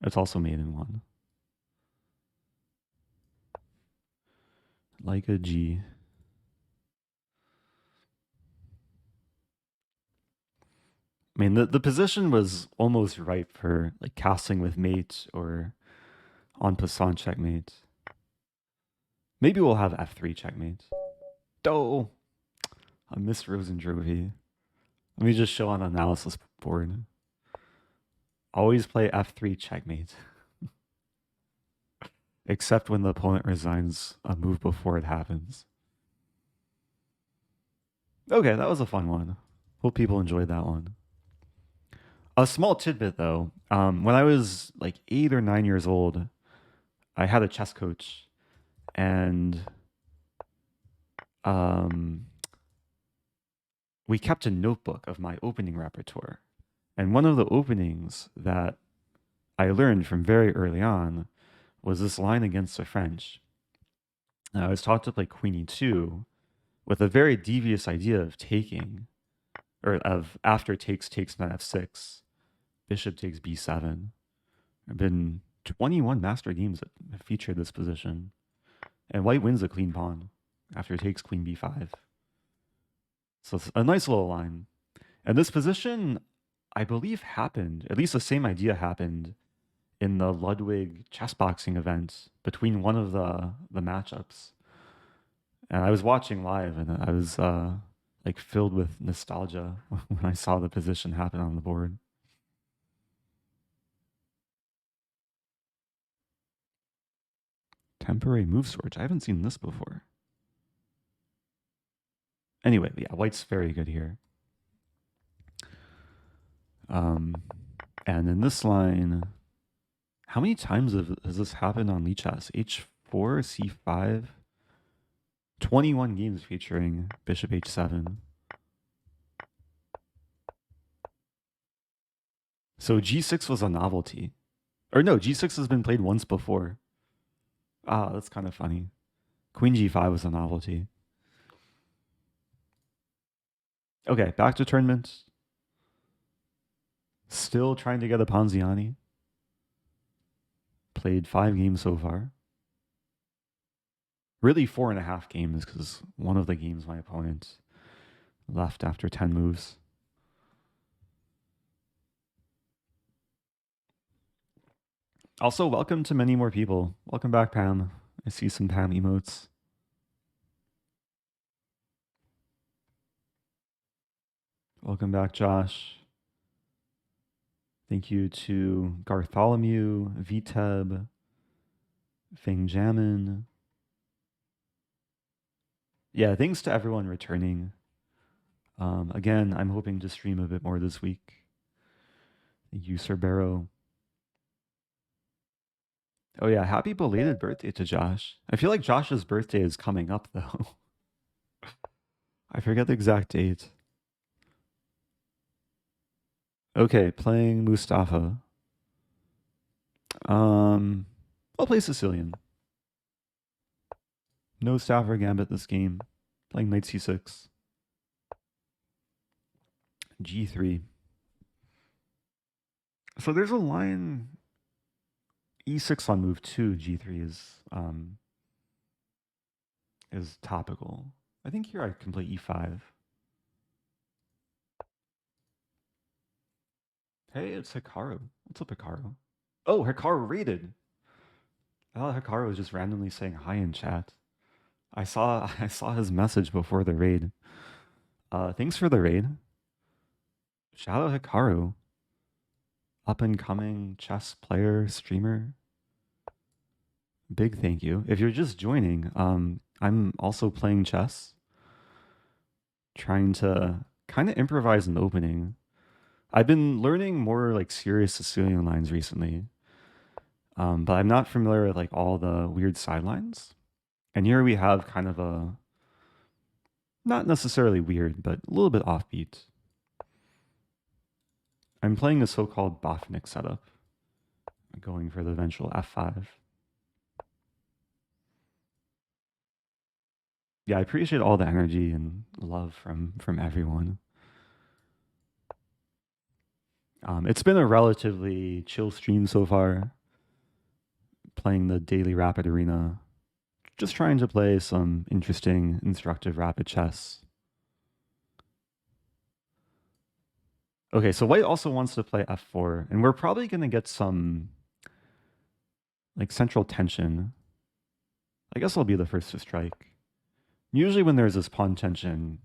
it's also mate in 1. Like a G. I mean, the position was almost ripe for like castling with mate or en passant checkmate. Maybe we'll have f3 checkmate. Oh, I missed Rosen Drovey. Let me just show on analysis board. Always play f3 checkmate. Except when the opponent resigns a move before it happens. Okay, that was a fun one. Hope people enjoyed that one. A small tidbit though, when I was like 8 or 9 years old, I had a chess coach, and we kept a notebook of my opening repertoire. And one of the openings that I learned from very early on was this line against the French. I was taught to play queen e2 with a very devious idea of taking, or of after takes knight f6, bishop takes b7. There have been 21 master games that have featured this position. And white wins a clean pawn after it takes queen b5. So it's a nice little line. And this position, I believe, happened, at least the same idea happened in the Ludwig chess boxing event between one of the matchups. And I was watching live, and I was like filled with nostalgia when I saw the position happen on the board. Temporary move switch. I haven't seen this before. Anyway, yeah, white's very good here. And in this line, how many times has this happened on Lichess? h4, c5, 21 games featuring bishop h7. So g6 was a novelty. Or no, g6 has been played once before. Ah, that's kind of funny. Queen g5 was a novelty. Okay, back to tournament. Still trying to get a Ponziani. Played 5 games so far. Really 4.5 games, because one of the games my opponent left after 10 moves. Also, welcome to many more people. Welcome back, Pam. I see some Pam emotes. Welcome back, Josh. Thank you to Gartholomew, Viteb, Fangjamin. Yeah, thanks to everyone returning. Again, I'm hoping to stream a bit more this week. Thank you, Sir Barrow. Oh yeah, happy belated birthday to Josh. I feel like Josh's birthday is coming up though. I forget the exact date. Okay, playing Mustafa. I'll play Sicilian. No Stafford Gambit this game. Playing knight c6. g3. So there's a line e6 on move 2, g3 is topical. I think here I can play e5. Hey, it's Hikaru. What's up, Hikaru? Oh, Hikaru raided. I thought Hikaru was just randomly saying hi in chat. I saw his message before the raid. Thanks for the raid. Shout out Hikaru. Up and coming chess player, streamer. Big thank you. If you're just joining, I'm also playing chess, trying to kind of improvise an opening. I've been learning more like serious Sicilian lines recently, but I'm not familiar with like all the weird sidelines. And here we have kind of a not necessarily weird, but a little bit offbeat. I'm playing a so-called Bofnik setup, going for the eventual f5. Yeah, I appreciate all the energy and love from everyone. It's been a relatively chill stream so far. Playing the daily rapid arena, just trying to play some interesting, instructive rapid chess. Okay, so white also wants to play f4, and we're probably going to get some like central tension. I guess I'll be the first to strike. Usually when there's this pawn tension,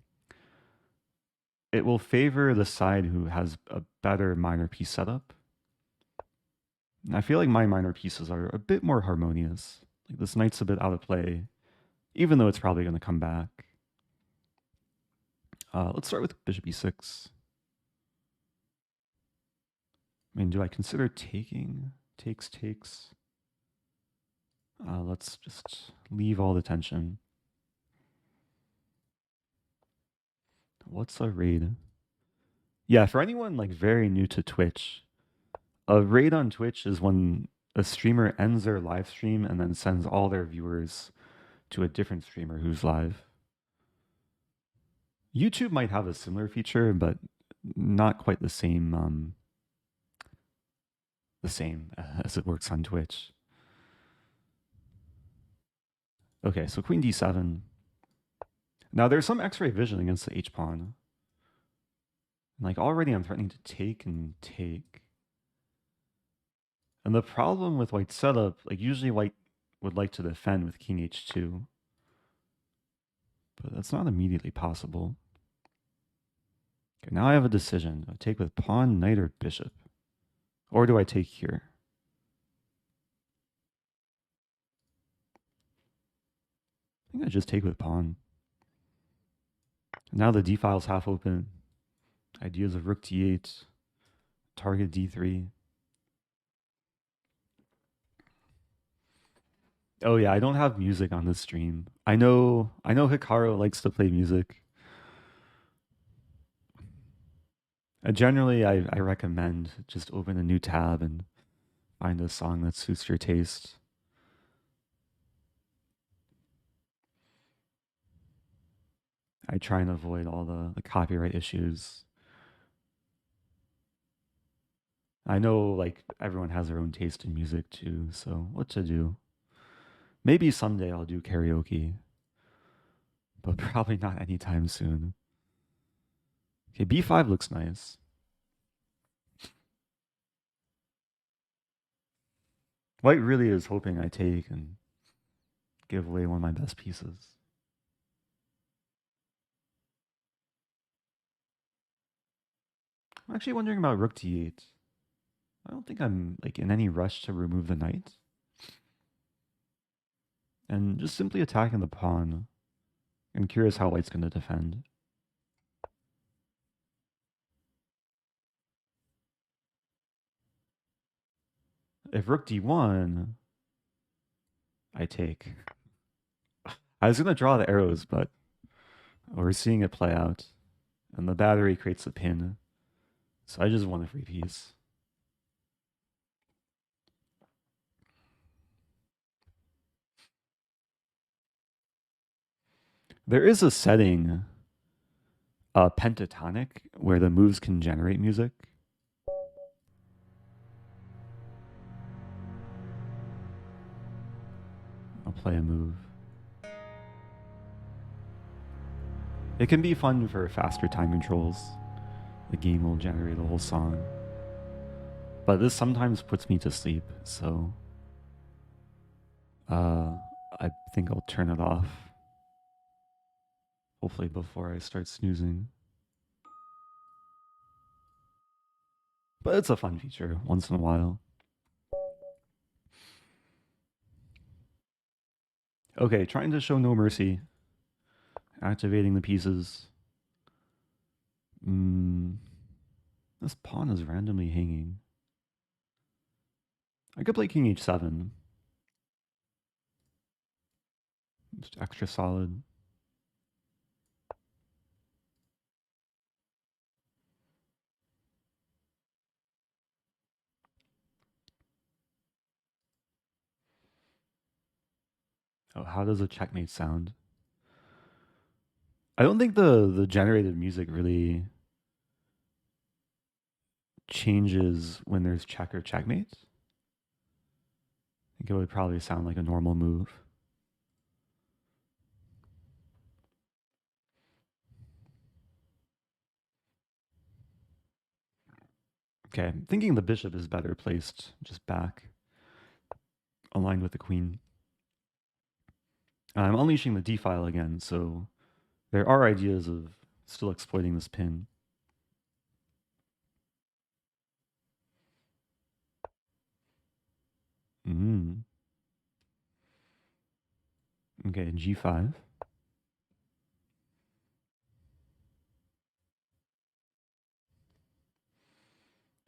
it will favor the side who has a better minor piece setup. And I feel like my minor pieces are a bit more harmonious. Like this knight's a bit out of play, even though it's probably going to come back. Let's start with bishop e6. I mean, do I consider taking? Takes. Let's just leave all the tension. What's a raid? Yeah, for anyone like very new to Twitch, a raid on Twitch is when a streamer ends their live stream and then sends all their viewers to a different streamer who's live. YouTube might have a similar feature, but not quite the same as it works on Twitch. Okay, so queen d7. Now there's some x-ray vision against the h-pawn. Like already I'm threatening to take and take. And the problem with white's setup, like usually white would like to defend with king h2. But that's not immediately possible. Okay, now I have a decision. Do I take with pawn, knight, or bishop? Or do I take here? I think I just take with pawn. Now the d-file's half open. Ideas of rook d8, target d3. Oh yeah, I don't have music on this stream. I know Hikaru likes to play music. Generally, I recommend just open a new tab and find a song that suits your taste. I try and avoid all the copyright issues. I know like everyone has their own taste in music too, so what to do? Maybe someday I'll do karaoke, but probably not anytime soon. Okay, b5 looks nice. White really is hoping I take and give away one of my best pieces. I'm actually wondering about rook d8. I don't think I'm like in any rush to remove the knight. And just simply attacking the pawn. I'm curious how white's going to defend. If rook d1, I take. I was going to draw the arrows, but we're seeing it play out. And the battery creates a pin. So I just want a free piece. There is a setting, pentatonic, where the moves can generate music. I'll play a move. It can be fun for faster time controls. The game will generate a whole song. But this sometimes puts me to sleep, so I think I'll turn it off. Hopefully before I start snoozing. But it's a fun feature once in a while. Okay, trying to show no mercy. Activating the pieces. This pawn is randomly hanging. I could play king h7. Just extra solid. Oh, how does a checkmate sound? I don't think the generated music really changes when there's check or checkmate. I think it would probably sound like a normal move. Okay, I'm thinking the bishop is better placed just back, aligned with the queen. I'm unleashing the d file again, so there are ideas of still exploiting this pin. Okay, g5.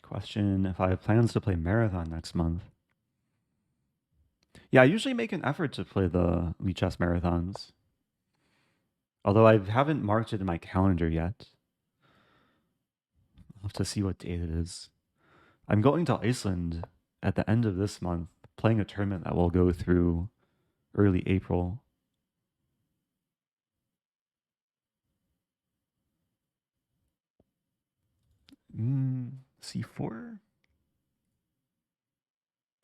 Question if I have plans to play Marathon next month. Yeah, I usually make an effort to play the Lichess Marathons. Although I haven't marked it in my calendar yet. I'll have to see what date it is. I'm going to Iceland at the end of this month, playing a tournament that will go through early April. C4?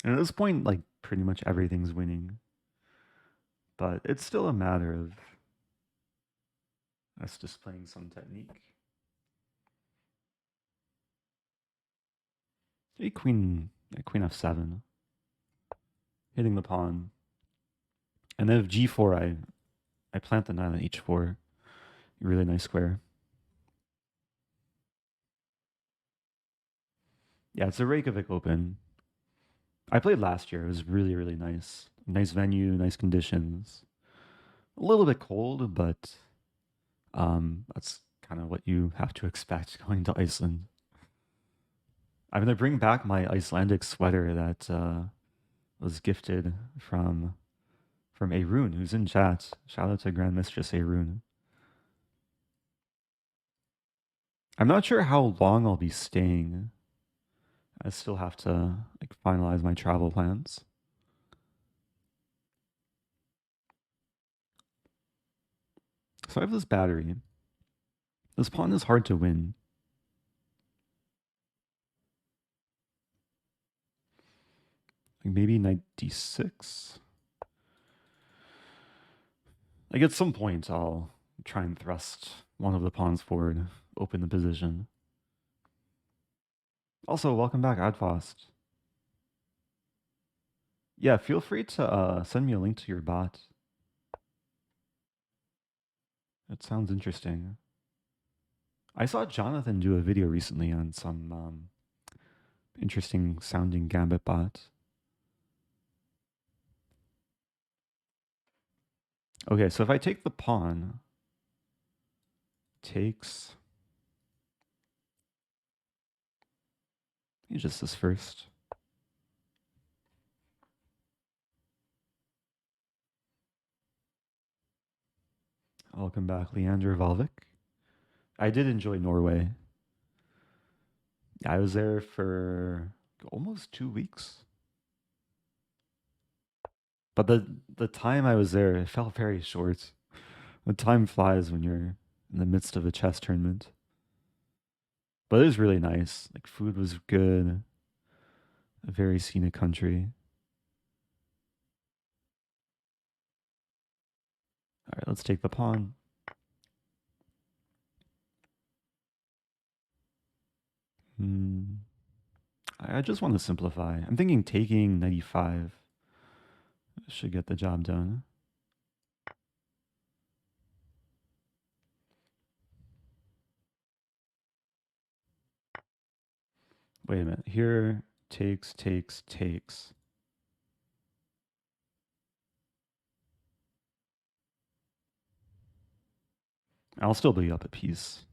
And at this point, like, pretty much everything's winning. But it's still a matter of us displaying some technique. Maybe queen f7. Hitting the pawn. And then if g4, I plant the knight on h4. Really nice square. Yeah, it's a Reykjavik Open. I played last year. It was really, really nice. Nice venue, nice conditions. A little bit cold, but that's kind of what you have to expect going to Iceland. I'm gonna bring back my Icelandic sweater that was gifted from Arun, who's in chat. Shout out to Grand Mistress Arun. I'm not sure how long I'll be staying. I still have to like finalize my travel plans. So I have this battery. This pawn is hard to win. Like maybe knight d6. Like at some point I'll try and thrust one of the pawns forward, open the position. Also, welcome back, Adfast. Yeah, feel free to send me a link to your bot. It sounds interesting. I saw Jonathan do a video recently on some interesting sounding Gambit bot. Okay, so if I take the pawn, takes. Just this first. Welcome back, Leander Valvik. I did enjoy Norway. I was there for almost 2 weeks. But the time I was there, it felt very short. The time flies when you're in the midst of a chess tournament. But it was really nice. Like food was good. A very scenic country. All right, let's take the pawn. I just want to simplify. I'm thinking taking 95 should get the job done. Wait a minute. Here, takes. I'll still be up a piece.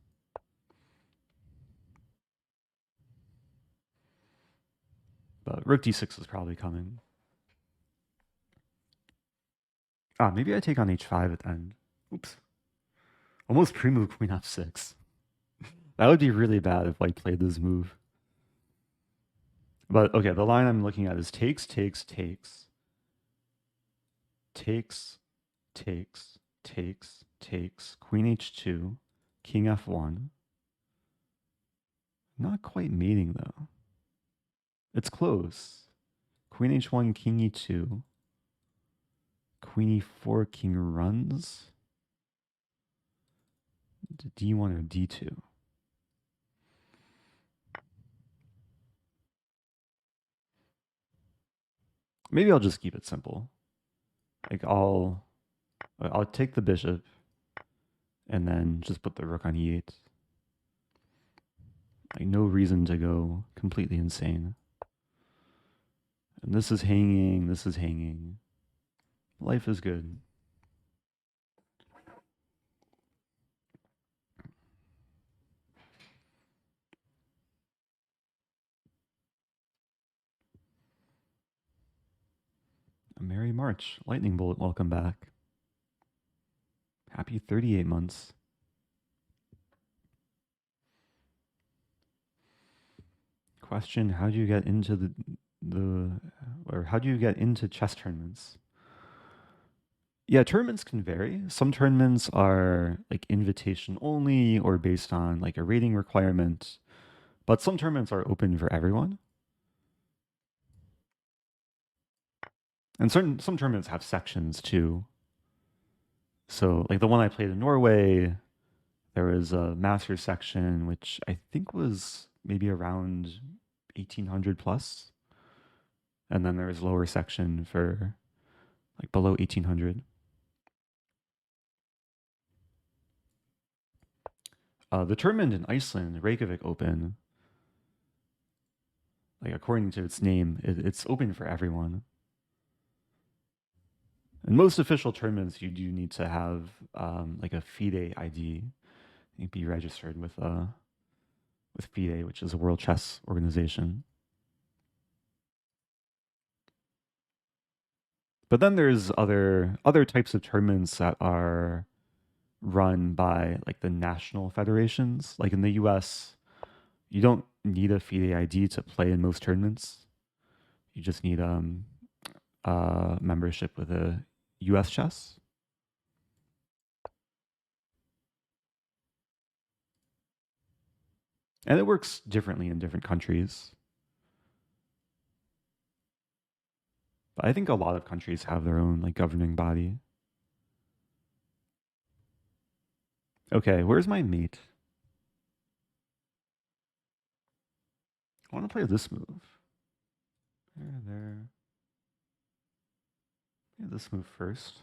But rook d6 is probably coming. Maybe I take on h5 at the end. Oops. Almost pre-move queen f6. That would be really bad if White played this move. But okay, the line I'm looking at is takes. Queen h2, king f1. Not quite mating though. It's close. Queen h1, king e2. Queen e4, king runs. D1 or d2. Maybe I'll just keep it simple. Like I'll take the bishop and then just put the rook on e8. Like no reason to go completely insane. And this is hanging. Life is good. A merry March. Lightning Bolt, welcome back. Happy 38 months. Question, how do you get into how do you get into chess tournaments? Yeah, tournaments can vary. Some tournaments are like invitation only or based on like a rating requirement, but some tournaments are open for everyone. And some tournaments have sections too. So like the one I played in Norway, there was a master section which I think was maybe around 1800 plus. And then there was lower section for like below 1800. The tournament in Iceland, Reykjavik Open, like according to its name, it's open for everyone. In most official tournaments, you do need to have like a FIDE ID. You be registered with FIDE, which is a World Chess Organization. But then there's other types of tournaments that are run by like the national federations. Like in the US, you don't need a FIDE ID to play in most tournaments. You just need membership with a US chess. And it works differently in different countries. But I think a lot of countries have their own like governing body. Okay, where's my mate? I want to play this move. There. Yeah, this move first.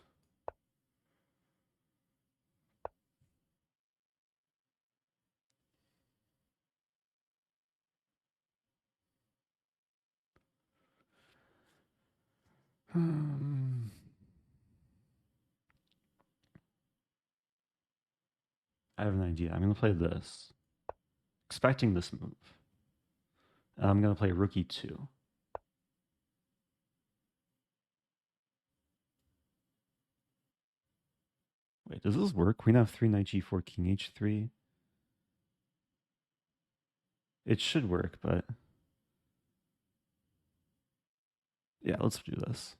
I have an idea. I'm going to play this. Expecting this move. I'm going to play rook e2. Wait, does this work? Queen f3, knight g4, king h3. It should work, but yeah, let's do this.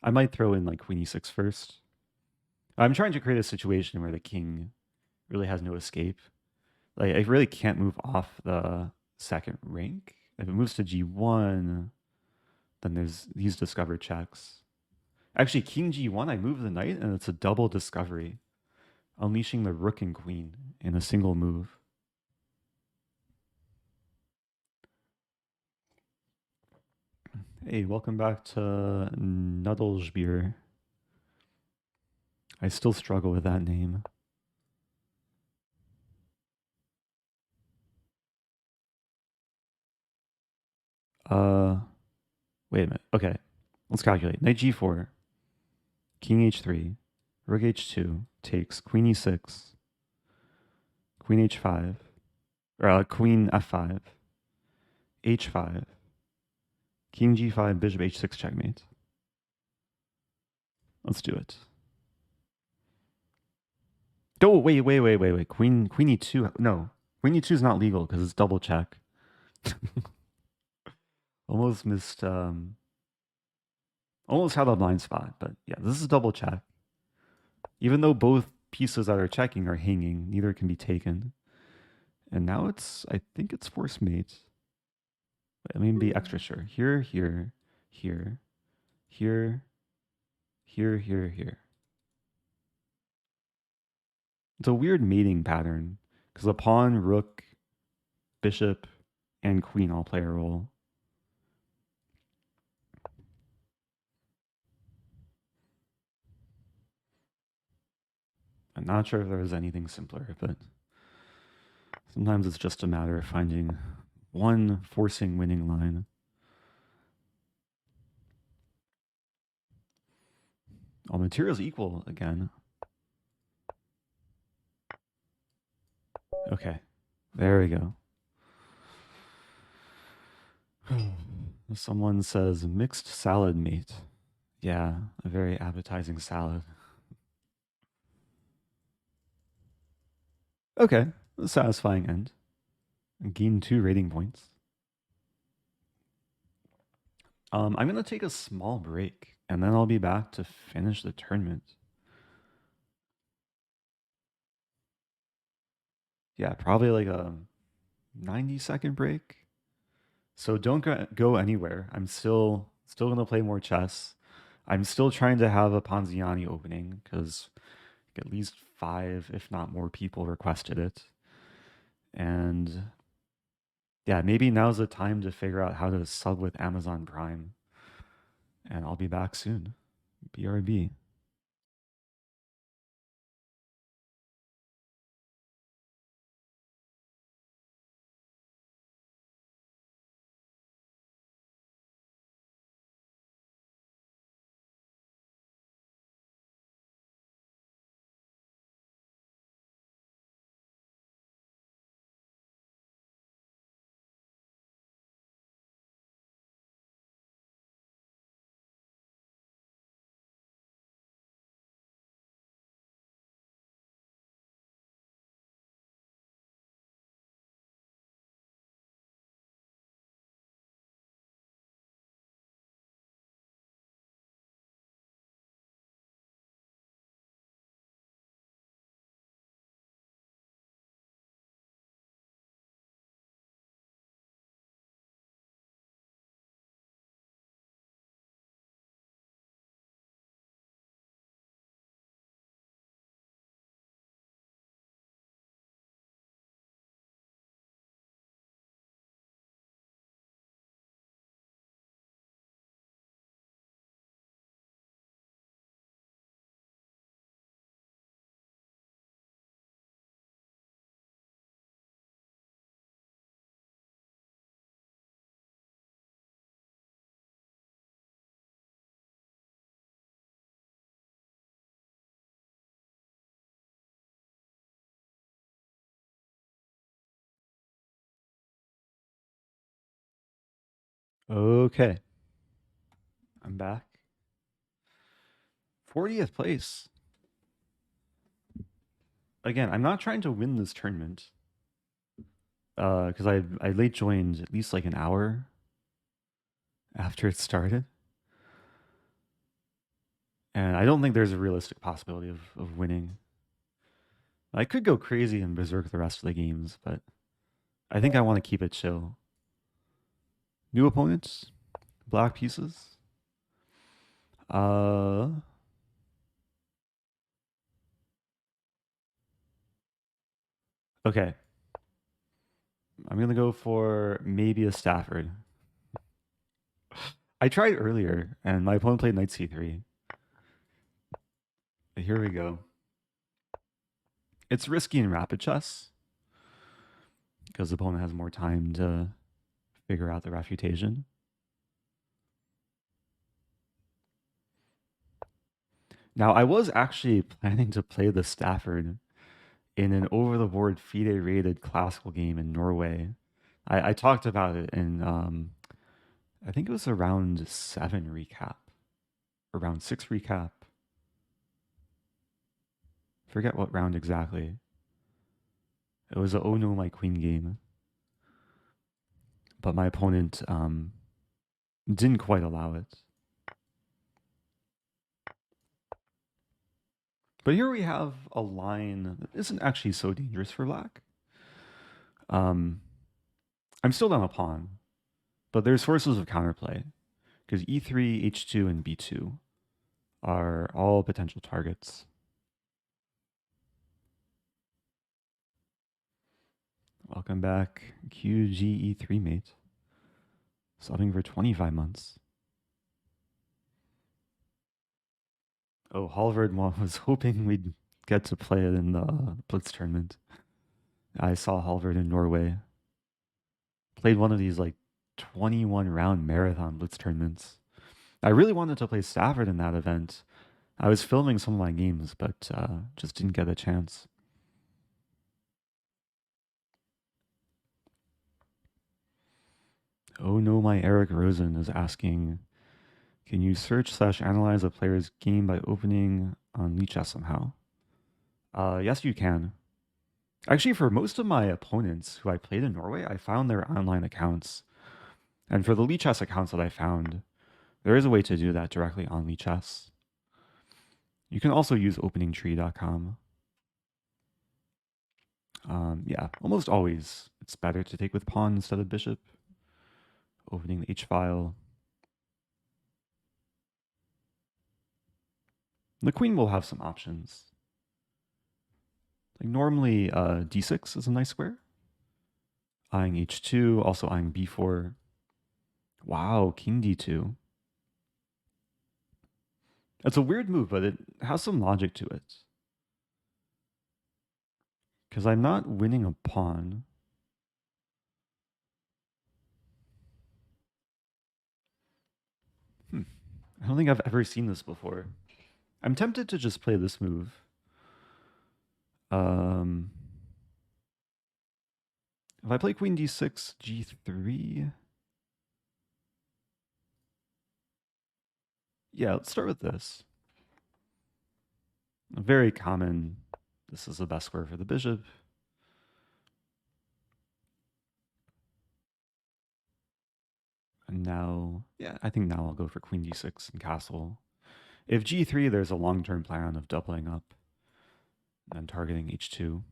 I might throw in like queen e6 first. I'm trying to create a situation where the king really has no escape. Like I really can't move off the second rank. If it moves to g1, then there's these discovered checks. Actually, king g1, I move the knight, and it's a double discovery, unleashing the rook and queen in a single move. Hey, welcome back to Nuddlesbeer. I still struggle with that name. Wait a minute. Okay, let's calculate. Knight g4, king h3, rook h2 takes queen e6, queen h5, or queen f5, h5, king g5, bishop h6 checkmate. Let's do it. Oh, wait. Queen e2. No, queen e2 is not legal because it's double check. Almost missed. Almost had a blind spot, but yeah, this is double check. Even though both pieces that are checking are hanging, neither can be taken. And now it's, I think it's force mate. Let me be extra sure. Here, here, here, here, here, here, here. It's a weird mating pattern because the pawn, rook, bishop, and queen all play a role. I'm not sure if there was anything simpler, but sometimes it's just a matter of finding one forcing winning line. All materials equal again. Okay, there we go. Someone says mixed salad mate. Yeah, a very appetizing salad. Okay, a satisfying end. Gain 2 rating points. I'm going to take a small break, and then I'll be back to finish the tournament. Yeah, probably like a 90-second break. So don't go anywhere. I'm still going to play more chess. I'm still trying to have a Ponziani opening because at least 5, if not more, people requested it. And yeah, maybe now's the time to figure out how to sub with Amazon Prime. And I'll be back soon. BRB. Okay. I'm back. 40th place. Again, I'm not trying to win this tournament. Because I late joined at least like an hour after it started. And I don't think there's a realistic possibility of winning. I could go crazy and berserk the rest of the games, but I think I want to keep it chill. New opponents, black pieces. Okay. I'm gonna go for maybe a Stafford. I tried earlier, and my opponent played knight c3. But here we go. It's risky in rapid chess because the opponent has more time to figure out the refutation. Now, I was actually planning to play the Stafford in an over-the-board FIDE-rated classical game in Norway. I talked about it in, I think it was a round 7 recap, or round 6 recap. Forget what round exactly. It was a oh no my queen game, but my opponent didn't quite allow it. But here we have a line that isn't actually so dangerous for black. I'm still down a pawn, but there's sources of counterplay because e3, h2, and b2 are all potential targets. Welcome back, QGE3 mate. Subbing for 25 months. Oh, Halvard was hoping we'd get to play it in the Blitz tournament. I saw Halvard in Norway. Played one of these like 21 round marathon Blitz tournaments. I really wanted to play Stafford in that event. I was filming some of my games, but just didn't get a chance. Oh no, my Eric Rosen is asking, can you search/analyze a player's game by opening on Lichess somehow? Yes, you can. Actually, for most of my opponents who I played in Norway, I found their online accounts. And for the Lichess accounts that I found, there is a way to do that directly on Lichess. You can also use openingtree.com. Yeah, almost always it's better to take with pawn instead of bishop. Opening the H file. The queen will have some options. Like normally d6 is a nice square. Eyeing h2, also eyeing b4. Wow, king d2. It's a weird move, but it has some logic to it. Because I'm not winning a pawn. I don't think I've ever seen this before. I'm tempted to just play this move. If I play queen d6, g3... Yeah, let's start with this. Very common. This is the best square for the bishop. And now, yeah, I think now I'll go for queen d6 and castle. If g3, there's a long-term plan of doubling up and targeting h2.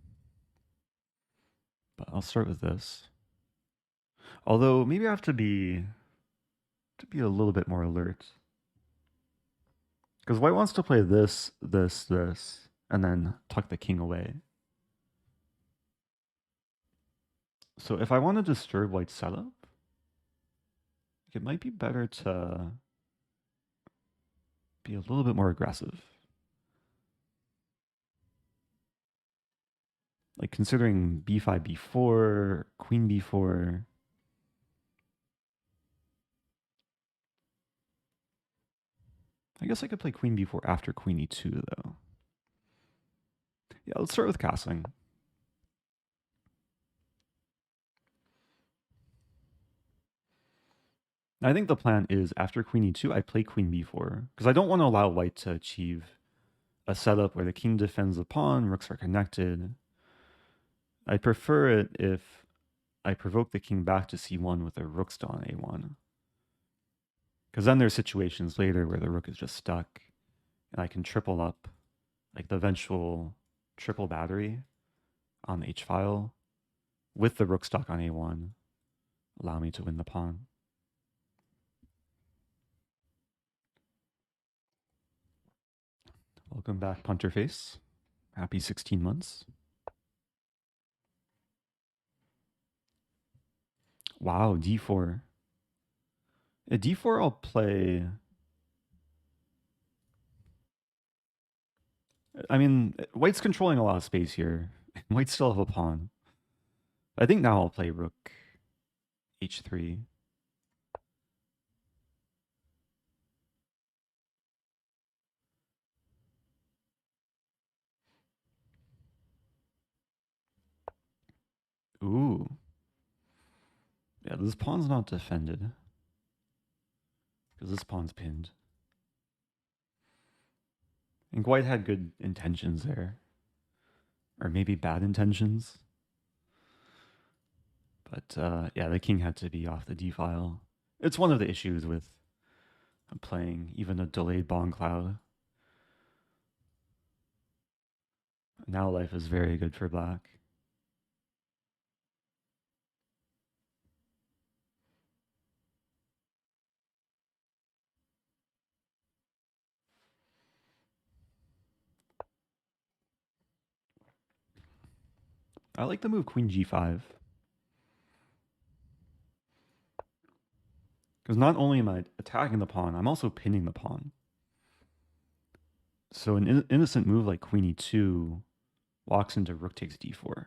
But I'll start with this. Although maybe I have to be a little bit more alert. Because white wants to play this, this, this, and then tuck the king away. So if I want to disturb white's setup, it might be better to be a little bit more aggressive. Like considering b5, b4, queen b4. I guess I could play queen b4 after queen e2 though. Yeah, let's start with castling. I think the plan is after queen e2, I play queen b4 because I don't want to allow white to achieve a setup where the king defends the pawn, rooks are connected. I prefer it if I provoke the king back to c1 with a rook still on a1. Because then there's situations later where the rook is just stuck and I can triple up, like the eventual triple battery on the h file with the rook stuck on a1, allow me to win the pawn. Welcome back, Punterface. Happy 16 months. Wow, d4. At d4, I'll play... I mean, white's controlling a lot of space here. White still have a pawn. I think now I'll play rook h3. Ooh. Yeah, this pawn's not defended. Because this pawn's pinned. And white had good intentions there. Or maybe bad intentions. But yeah, the king had to be off the d-file. It's one of the issues with playing even a delayed bond cloud. Now life is very good for black. I like the move queen g5. Because not only am I attacking the pawn, I'm also pinning the pawn. So an innocent move like queen e2 walks into rook takes d4.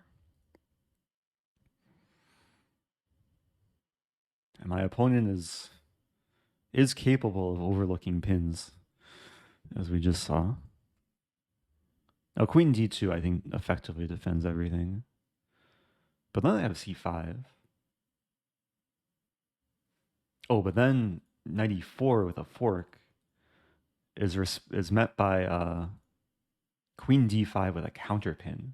And my opponent is capable of overlooking pins, as we just saw. Now queen d2 I think effectively defends everything. But then I have c5. Oh, but then knight e4 with a fork is met by queen d5 with a counterpin.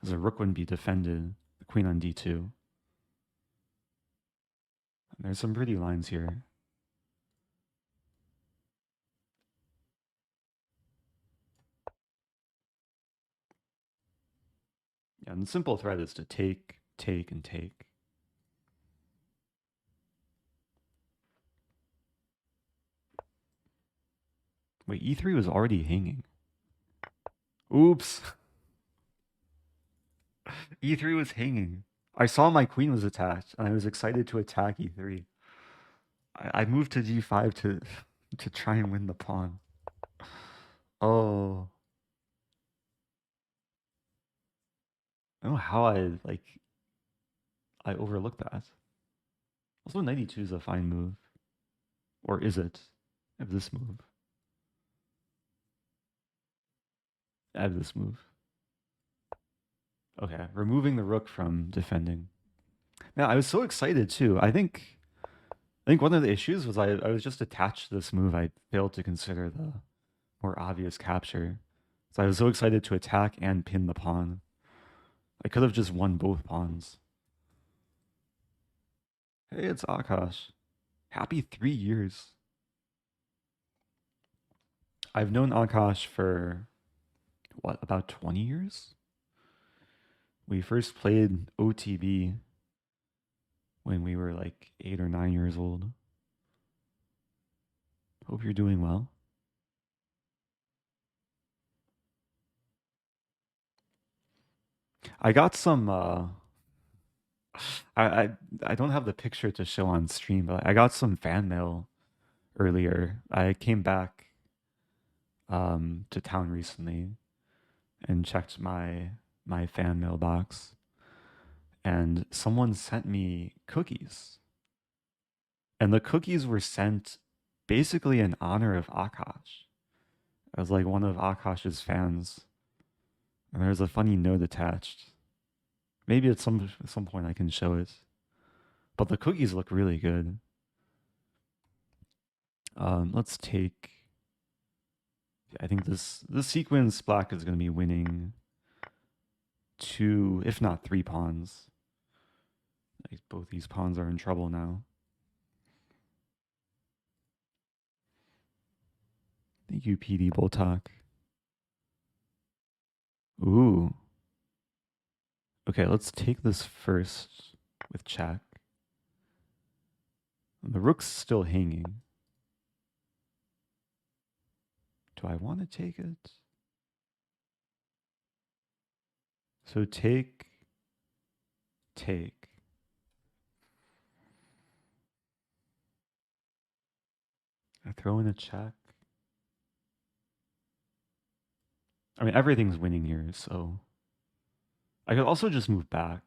As the rook wouldn't be defended, the queen on d2. There's some pretty lines here. Yeah, and the simple threat is to take, take, and take. Wait, e3 was already hanging. Oops. e3 was hanging. I saw my queen was attached, and I was excited to attack e3. I moved to g5 to try and win the pawn. Oh. I don't know how I overlooked that. Also, knight e2 is a fine move. Or is it? I have this move. I have this move. Okay, removing the rook from defending. Man, I was so excited too. I think one of the issues was I was just attached to this move. I failed to consider the more obvious capture. So I was so excited to attack and pin the pawn. I could have just won both pawns. Hey, it's Akash. Happy 3 years. I've known Akash for, what, about 20 years? We first played OTB when we were like 8 or 9 years old. Hope you're doing well. I got some I don't have the picture to show on stream, but I got some fan mail earlier. I came back to town recently and checked my fan mailbox, and someone sent me cookies. And the cookies were sent basically in honor of Akash. I was like one of Akash's fans. And there's a funny note attached. Maybe at some point I can show it. But the cookies look really good. Let's take. I think this sequence black is going to be winning 2, if not 3 pawns. Like both these pawns are in trouble now. Thank you, PD Boltak. Ooh. Okay, let's take this first with check. The rook's still hanging. Do I want to take it? So take. I throw in a check. I mean, everything's winning here, so I could also just move back.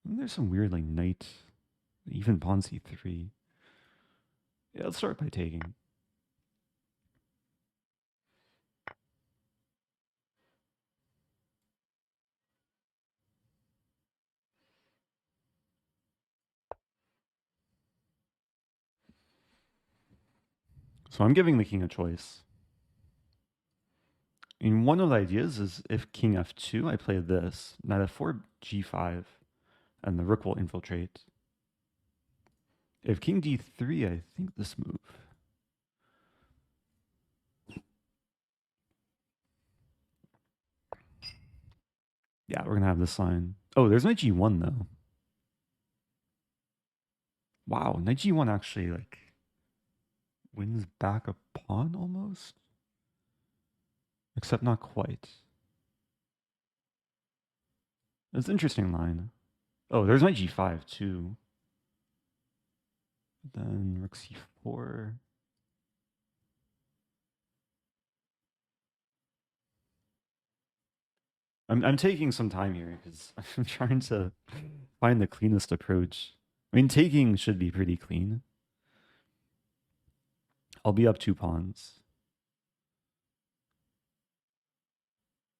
And there's some weird like knight, even pawn c3. Yeah, let's start by taking. So I'm giving the king a choice. And one of the ideas is if king f2, I play this, knight f4, g5, and the rook will infiltrate. If king d3, I think this move. Yeah, we're going to have this line. Oh, there's knight g1, though. Wow, knight g1 actually, like, wins back a pawn almost? Except not quite. It's an interesting line. Oh, there's knight g5, too. Then rook c4. I'm taking some time here because I'm trying to find the cleanest approach. I mean, taking should be pretty clean. I'll be up 2 pawns.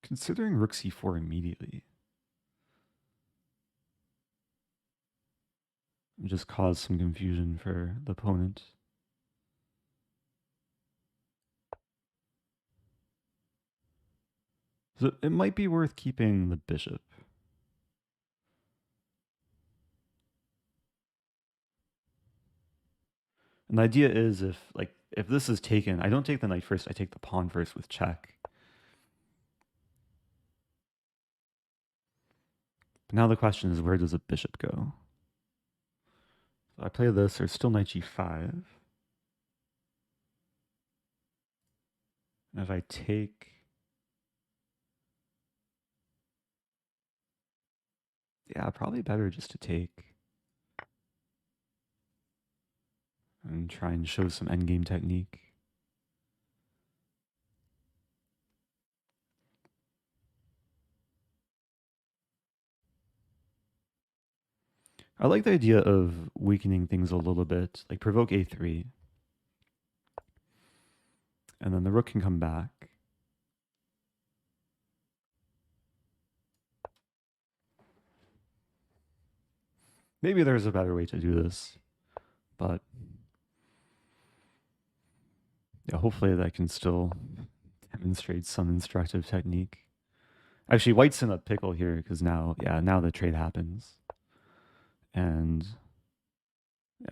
Considering rook c4 immediately. Just cause some confusion for the opponent. So it might be worth keeping the bishop. And the idea is if this is taken, I don't take the knight first, I take the pawn first with check. But now the question is, where does the bishop go? So I play this, there's still knight g5. And if I take... Yeah, probably better just to take. And try and show some endgame technique. I like the idea of weakening things a little bit, like provoke a3. And then the rook can come back. Maybe there's a better way to do this, but yeah, hopefully that can still demonstrate some instructive technique. Actually, white's in a pickle here because now the trade happens. And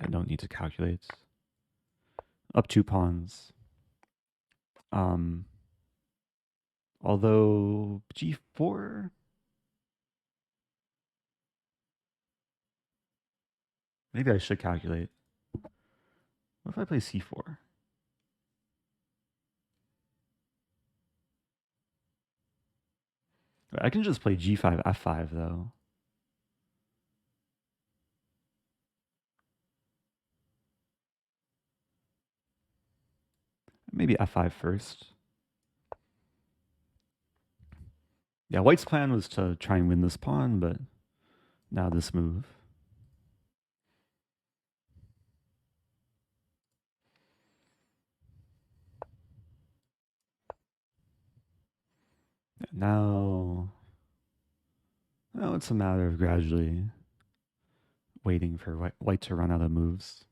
I don't need to calculate. Up 2 pawns. Although g4... Maybe I should calculate. What if I play c4? I can just play g5, f5, though. Maybe f5 first. Yeah, white's plan was to try and win this pawn, but now this move. Now it's a matter of gradually waiting for white to run out of moves.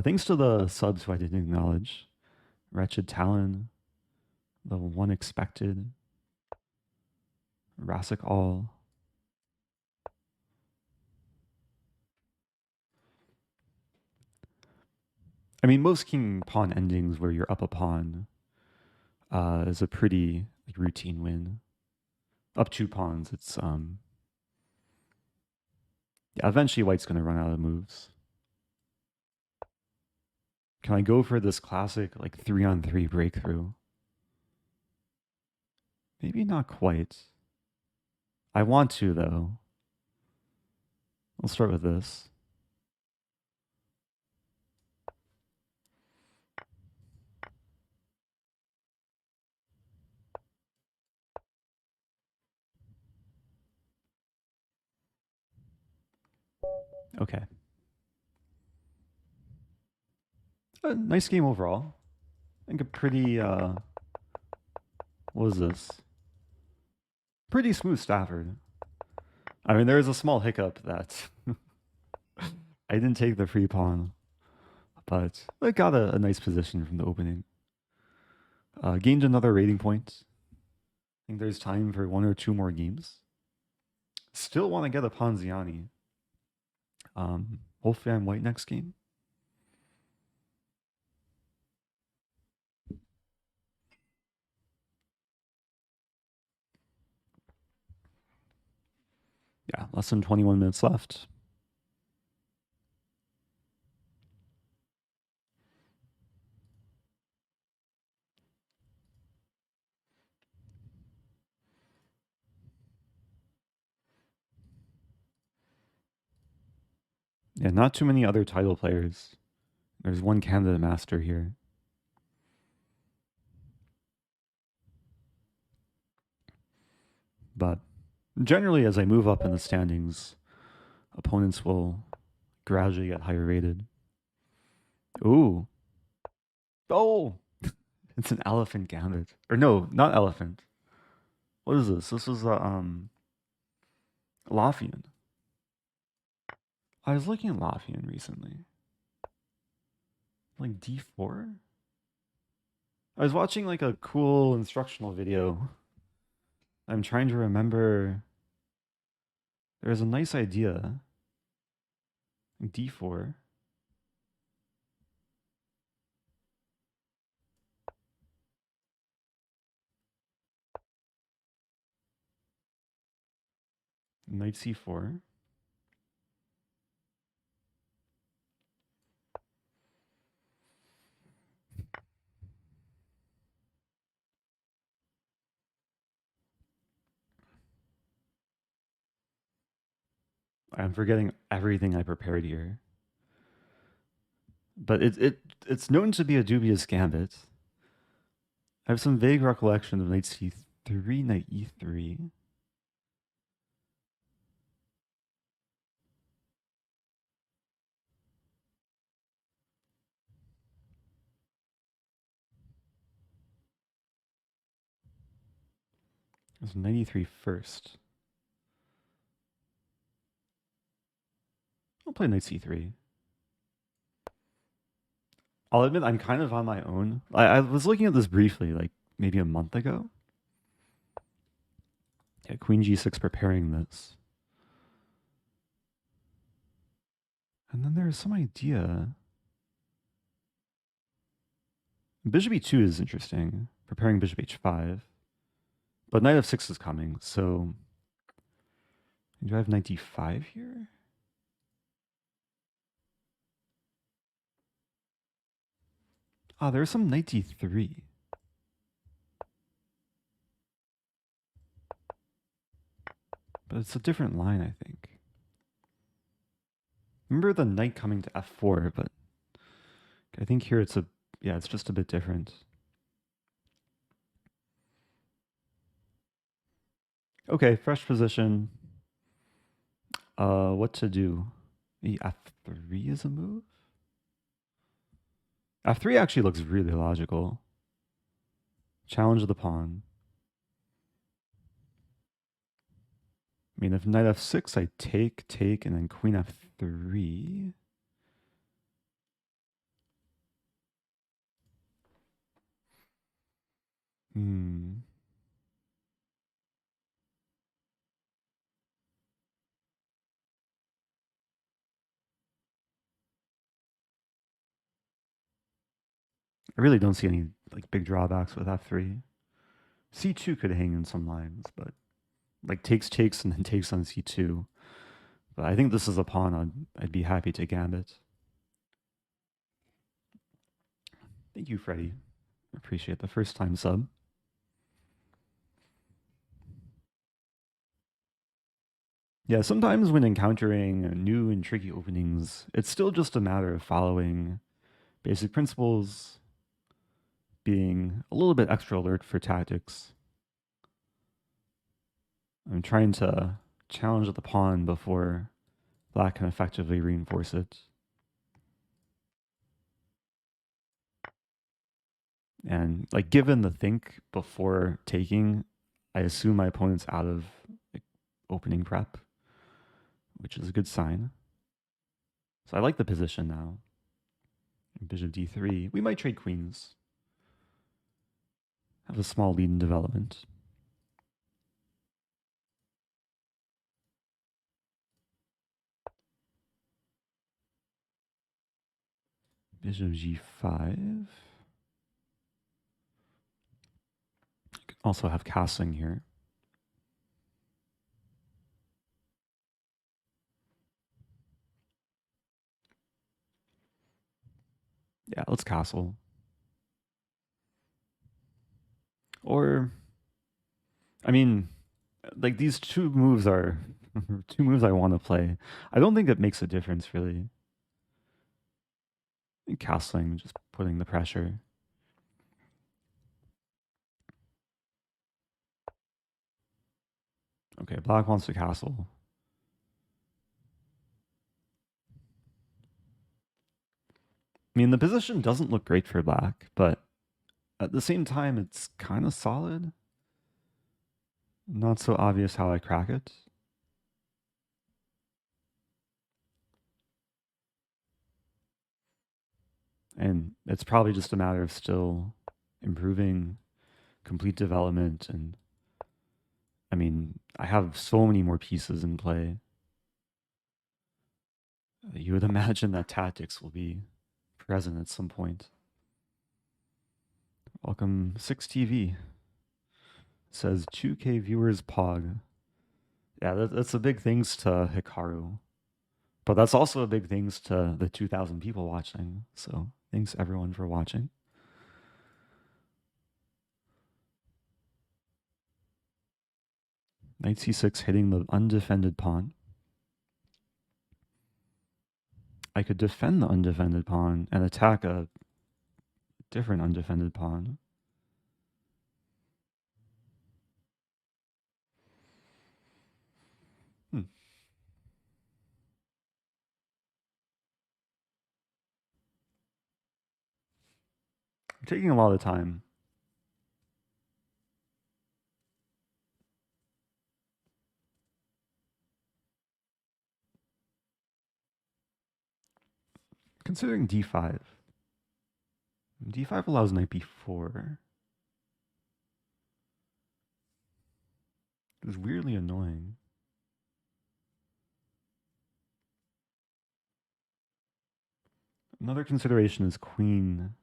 Thanks to the subs who I didn't acknowledge. Wretched Talon, the one expected, Rassic All. I mean, most king pawn endings where you're up a pawn is a pretty routine win. Up 2 pawns, it's yeah, eventually white's gonna run out of moves. Can I go for this classic 3-on-3 breakthrough? Maybe not quite. I want to though. We'll start with this. Okay. A nice game overall. I think a pretty, what was this? Pretty smooth Stafford. I mean, there was a small hiccup that I didn't take the free pawn. but I got a nice position from the opening. Gained another rating point. I think there's time for 1 or 2 more games. Still want to get a Ponziani. Hopefully I'm white next game. Yeah, less than 21 minutes left. Yeah, not too many other title players. There's one Canada Master here. But generally, as I move up in the standings, opponents will gradually get higher rated. Ooh. Oh! It's an elephant gambit. Or no, not elephant. What is this? This is a Latvian. I was looking at Latvian recently. Like D4? I was watching like a cool instructional video. I'm trying to remember. There's a nice idea. D4. Knight C4. I'm forgetting everything I prepared here. But it's known to be a dubious gambit. I have some vague recollection of knight c3, knight e3. There's knight e3 first. I'll play knight c3. I'll admit I'm kind of on my own. I was looking at this briefly, like maybe a month ago. Yeah, queen g6 preparing this. And then there's some idea. Bishop e2 is interesting. Preparing bishop h5. But knight f6 is coming, so... Do I have knight d5 here? Ah, there's some knight d3. But it's a different line, I think. Remember the knight coming to f4, but I think here it's it's just a bit different. Okay, fresh position. What to do? F3 is a move? F3 actually looks really logical. Challenge the pawn. I mean, if knight f6, I take, and then queen f3. I really don't see any like big drawbacks with f3. c2 could hang in some lines, but like takes, and then takes on c2. But I think this is a pawn I'd be happy to gambit. Thank you, Freddie. Appreciate the first time sub. Yeah, sometimes when encountering new and tricky openings, it's still just a matter of following basic principles, being a little bit extra alert for tactics. I'm trying to challenge the pawn before black can effectively reinforce it. And like given the think before taking, I assume my opponent's out of like, opening prep, which is a good sign. So I like the position now. Bishop d3. We might trade queens. Have a small lead in development. Bishop g5. Also have castling here. Yeah, let's castle. Or, I mean, like these two moves are two moves I want to play. I don't think it makes a difference really. Castling, just putting the pressure. Okay, black wants to castle. I mean, the position doesn't look great for black, but at the same time, it's kind of solid. Not so obvious how I crack it. And it's probably just a matter of still improving complete development. And I mean, I have so many more pieces in play. You would imagine that tactics will be present at some point. Welcome 6TV. It says 2K viewers pog. Yeah, that's a big thanks to Hikaru. But that's also a big thanks to the 2,000 people watching. So thanks everyone for watching. Knight c6 hitting the undefended pawn. I could defend the undefended pawn and attack a different undefended pawn. I'm taking a lot of time. Considering d5. d5 allows knight b4. It's weirdly annoying. Another consideration is queen.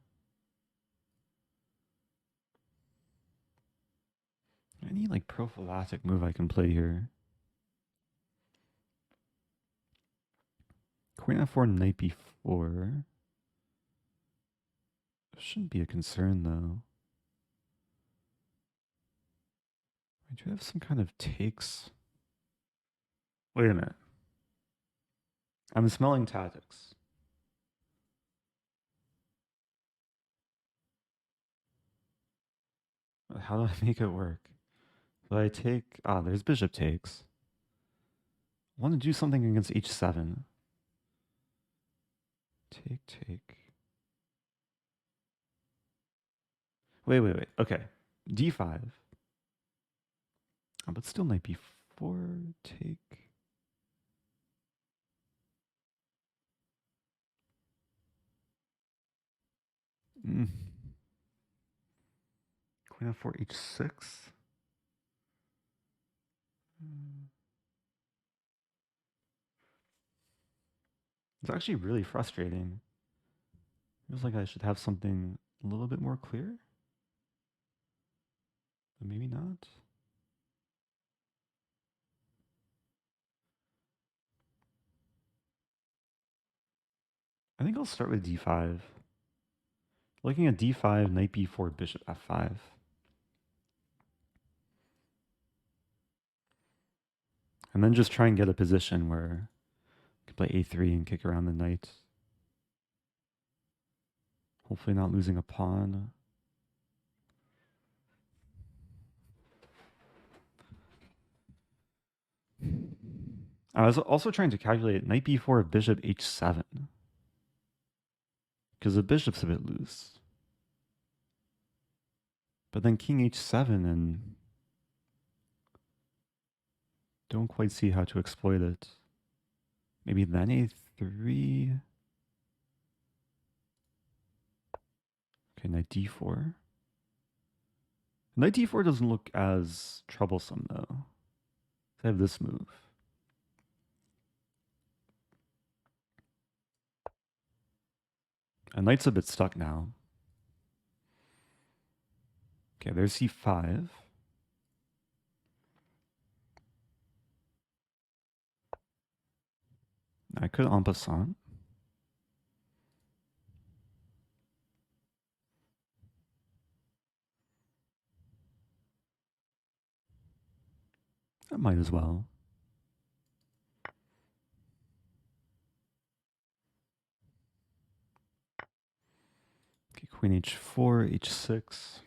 Any like prophylactic move I can play here? Queen f4, knight b4. Shouldn't be a concern though. I do have some kind of takes. Wait a minute. I'm smelling tactics. How do I make it work? Do I take... Ah, there's bishop takes. I want to do something against h7. Take. Wait. Okay. d5. Oh, but still knight b4. Take. Queen f4, h6. It's actually really frustrating. Feels like I should have something a little bit more clear. But maybe not. I think I'll start with d5. Looking at d5, knight b4, bishop f5. And then just try and get a position where I can play a3 and kick around the knight. Hopefully not losing a pawn. I was also trying to calculate knight b4, bishop h7. Because the bishop's a bit loose. But then king h7 and don't quite see how to exploit it. Maybe then a3. Okay, knight d4. Knight d4 doesn't look as troublesome, though. I have this move. And knight's a bit stuck now. Okay, there's c5. I could en passant. I might as well. Okay, queen h4, h6.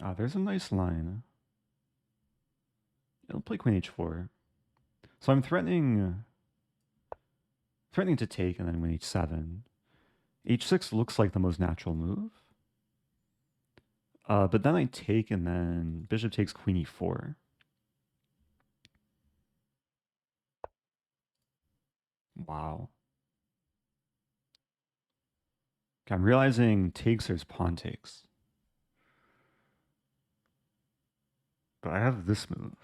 Ah, there's a nice line. I'll play queen h4. So I'm threatening to take and then win h7. h6 looks like the most natural move. But then I take and then bishop takes queen e4. Wow. Okay, I'm realizing takes there's pawn takes. But I have this move.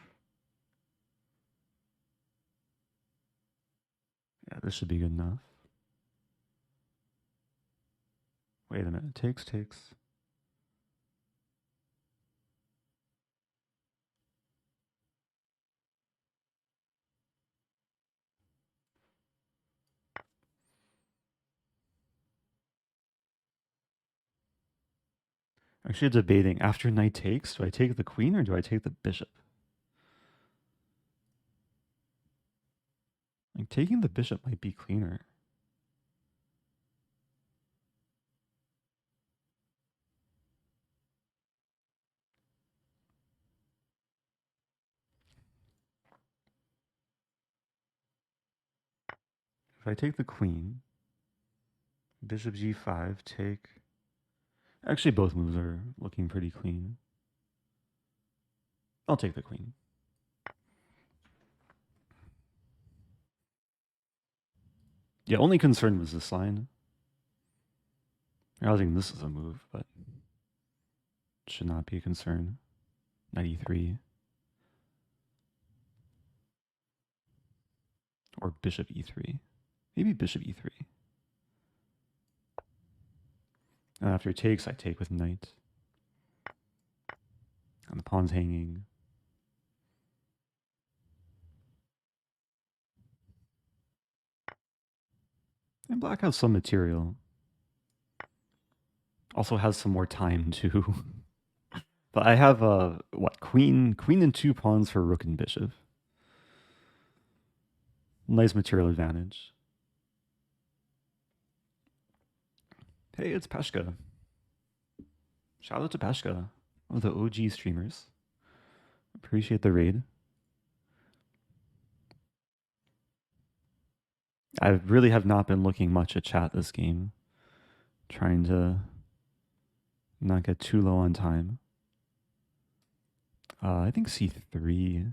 Yeah, this should be good enough. Wait a minute. Takes. Actually debating, after knight takes, do I take the queen or do I take the bishop? Like, taking the bishop might be cleaner. If I take the queen, bishop g5, take... Actually, both moves are looking pretty clean. I'll take the queen. Yeah, only concern was this line. I was thinking this is a move, but it should not be a concern. Knight e3. Or bishop e3. Maybe bishop e3. And after it takes, I take with knight. And the pawn's hanging. And black has some material. Also has some more time too. But I have what, queen and 2 pawns for rook and bishop. Nice material advantage. Hey, it's Peshka. Shout out to Peshka, one of the OG streamers. Appreciate the raid. I really have not been looking much at chat this game. Trying to not get too low on time. I think c3.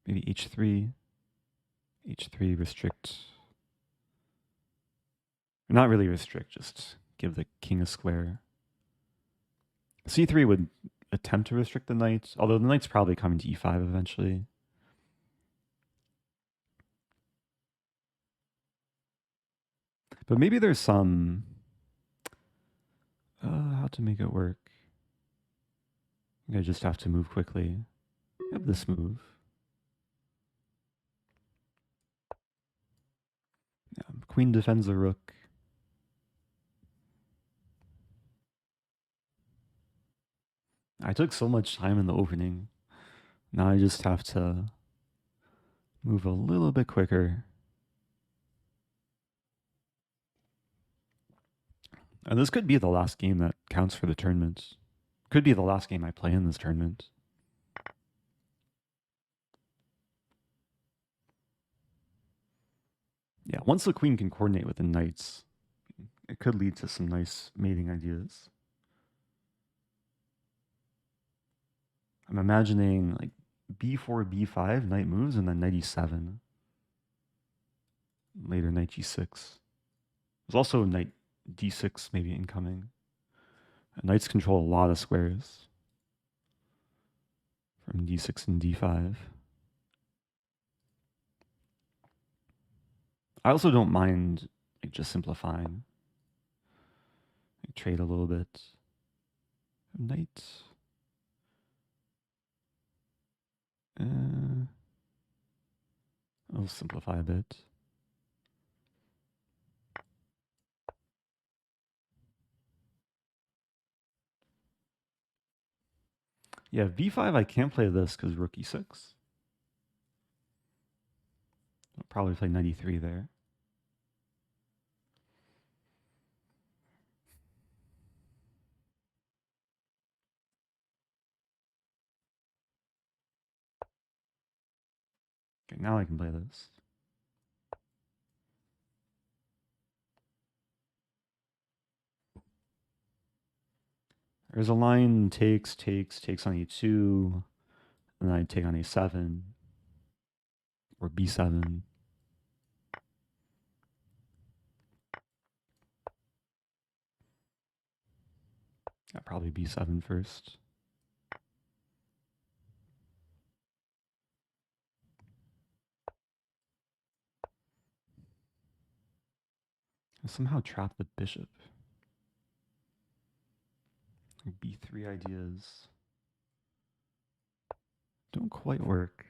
Maybe h3. h3 restrict. Not really restrict, just give the king a square. c3 would attempt to restrict the knight, although the knight's probably coming to e5 eventually. But maybe there's some... how to make it work. I just have to move quickly. I have this move. Yeah, queen defends the rook. I took so much time in the opening. Now I just have to move a little bit quicker. And this could be the last game that counts for the tournament. Could be the last game I play in this tournament. Yeah, once the queen can coordinate with the knights, it could lead to some nice mating ideas. I'm imagining like b4, b5, knight moves, and then knight e7. Later knight g6. There's also knight d6 maybe incoming. Knights control a lot of squares from d6 and d5. I also don't mind like, just simplifying. Like, trade a little bit. Knight. I'll simplify a bit. Yeah, v5 I can't play this because rook e6. I'll probably play knight e3 there. Okay, now I can play this. There's a line takes on e2, and then I take on a7 or b7. Yeah, probably b7 first. I somehow trap the bishop. b3 ideas don't quite work.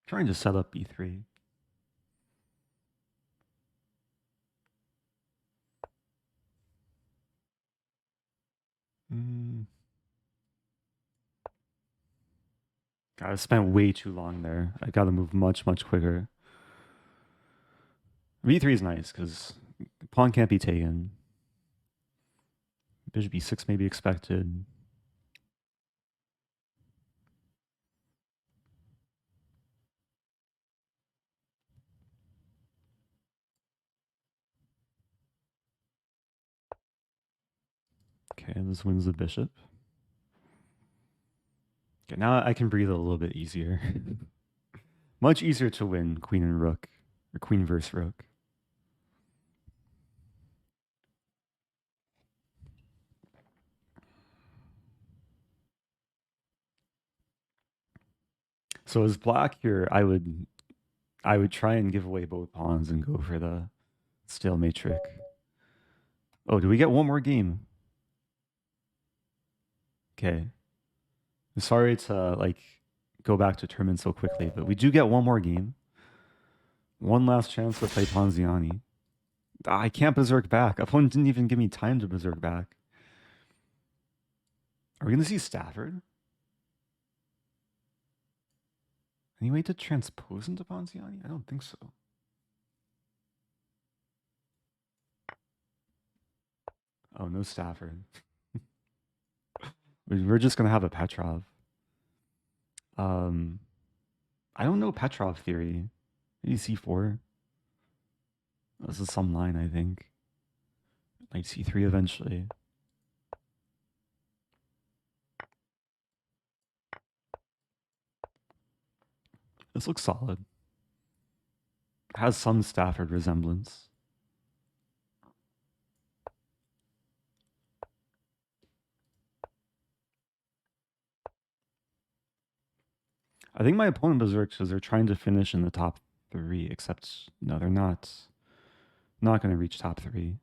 Trying to set up b3. God, I spent way too long there. I got to move much quicker. b3 is nice because pawn can't be taken. Bishop b6 may be expected. Okay, this wins the bishop. Okay, now I can breathe a little bit easier. Much easier to win queen and rook, or queen versus rook. So as black here, I would try and give away both pawns and go for the stalemate trick. Oh, do we get one more game? Okay. Sorry to like go back to tournament so quickly, but we do get one more game. One last chance to play Ponziani. I can't berserk back. Opponent didn't even give me time to berserk back. Are we gonna see Stafford? Any way to transpose into Ponziani? I don't think so. Oh, no Stafford. We're just gonna have a Petrov. I don't know Petrov theory. Maybe c4. This is some line, I think. Knight c3 eventually. This looks solid. It has some Stafford resemblance. I think my opponent berserks because they're trying to finish in the top 3, except no, they're not. Not going to reach top 3.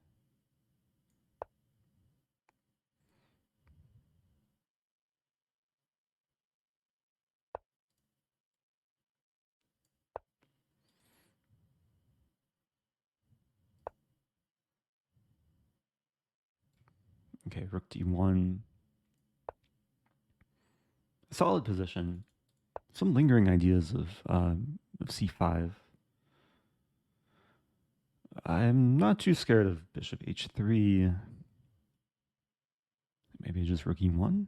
Okay, rook d1. Solid position. Some lingering ideas of c5. I'm not too scared of bishop h3. Maybe just rook e1.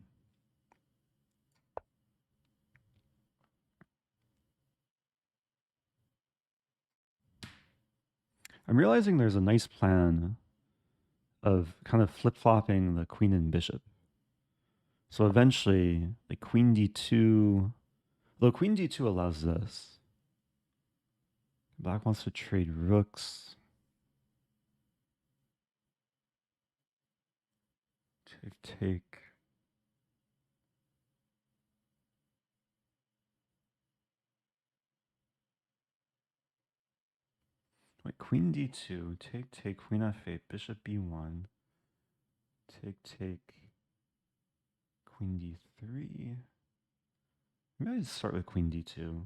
I'm realizing there's a nice plan of kind of flip-flopping the queen and bishop. So eventually, like queen d2, though queen d2 allows this. Black wants to trade rooks. Take. Wait, queen d2, take, queen f8, bishop b1, take, queen d3. Maybe I just start with queen d2.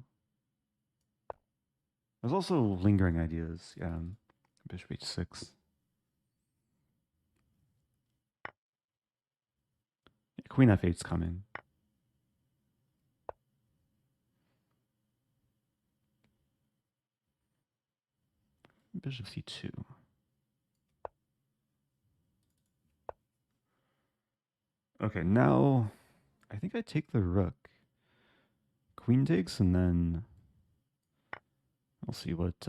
There's also lingering ideas, yeah. Bishop h6. Yeah, queen f8's coming. Bishop c2. Okay, now I think I take the rook. Queen takes, and then we'll see what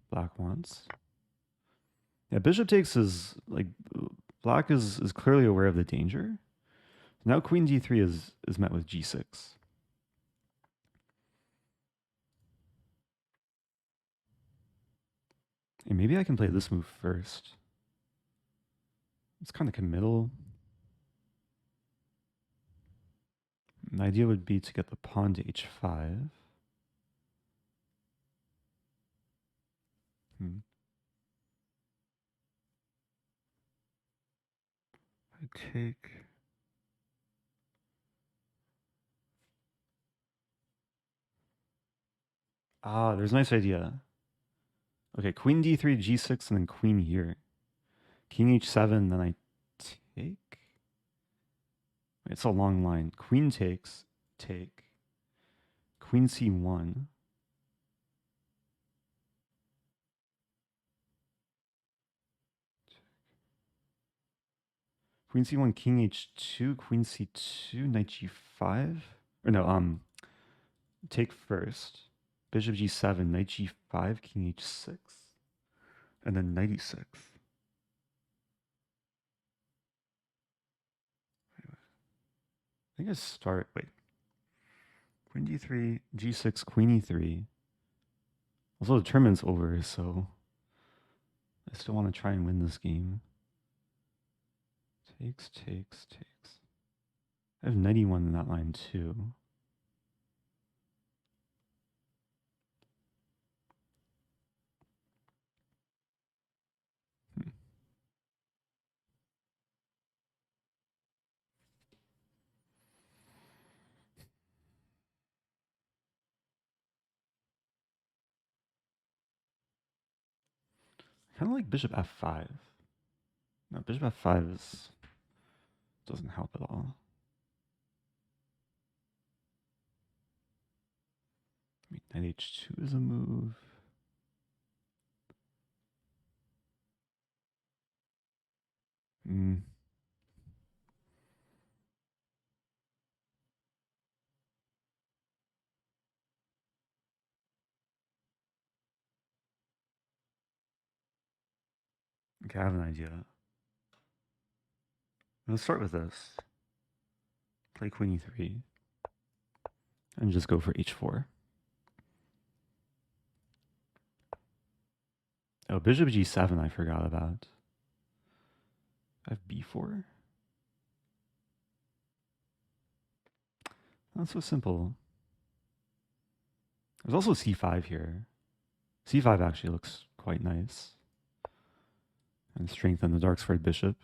black wants. Yeah, bishop takes is like black is clearly aware of the danger. Now queen d3 is met with g6. And maybe I can play this move first. It's kind of committal. The idea would be to get the pawn to h5. I take. Ah, there's a nice idea. Okay, queen d3, g6, and then queen here. King h7, then I take. It's a long line. Queen takes, take. Queen c1. Queen c1, king h2, queen c2, knight g5. Or no, take first. Bishop g7, knight g5, king h6. And then knight e6. I think I start, wait. Queen d3, g6, queen e3. Also, the tournament's over, so I still want to try and win this game. Takes. I have knight e1 in that line too. Kind of like bishop f5. No, bishop f5 doesn't help at all. I mean, knight h2 is a move. Okay, I have an idea. Let's start with this. Play queen e3. And just go for h4. Oh, bishop g7 I forgot about. I have b4. Not so simple. There's also c5 here. c5 actually looks quite nice. And strengthen the dark squared bishop.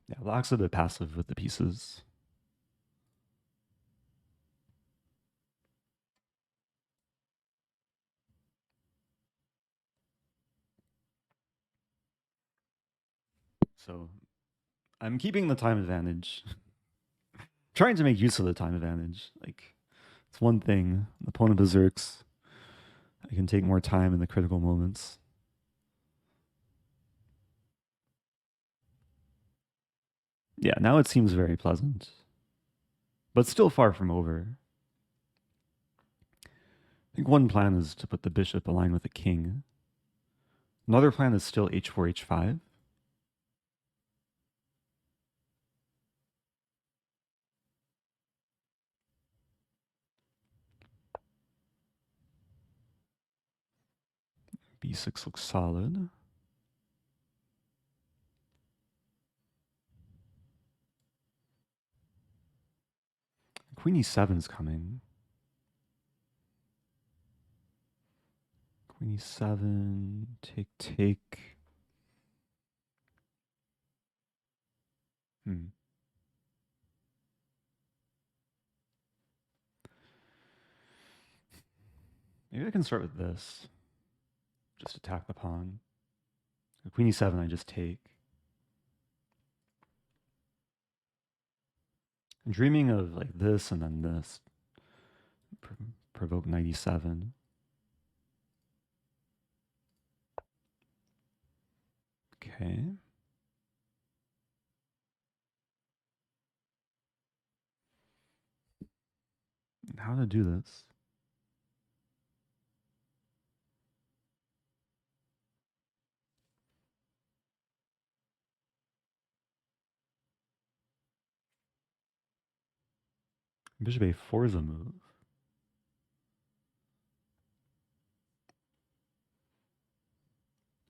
Yeah, black's a bit passive with the pieces. So I'm keeping the time advantage. Trying to make use of the time advantage. Like, it's one thing. The opponent berserks. I can take more time in the critical moments. Yeah, now it seems very pleasant. But still far from over. I think one plan is to put the bishop aligned with the king. Another plan is still h4, h5. b6 looks solid. Queen e7 is coming. Queen e7, take. Maybe I can start with this. Just attack the pawn. Queen e7, I just take. I'm dreaming of like this and then this. Provoke knight e7. Okay. How to do this? Bishop a4 is a move.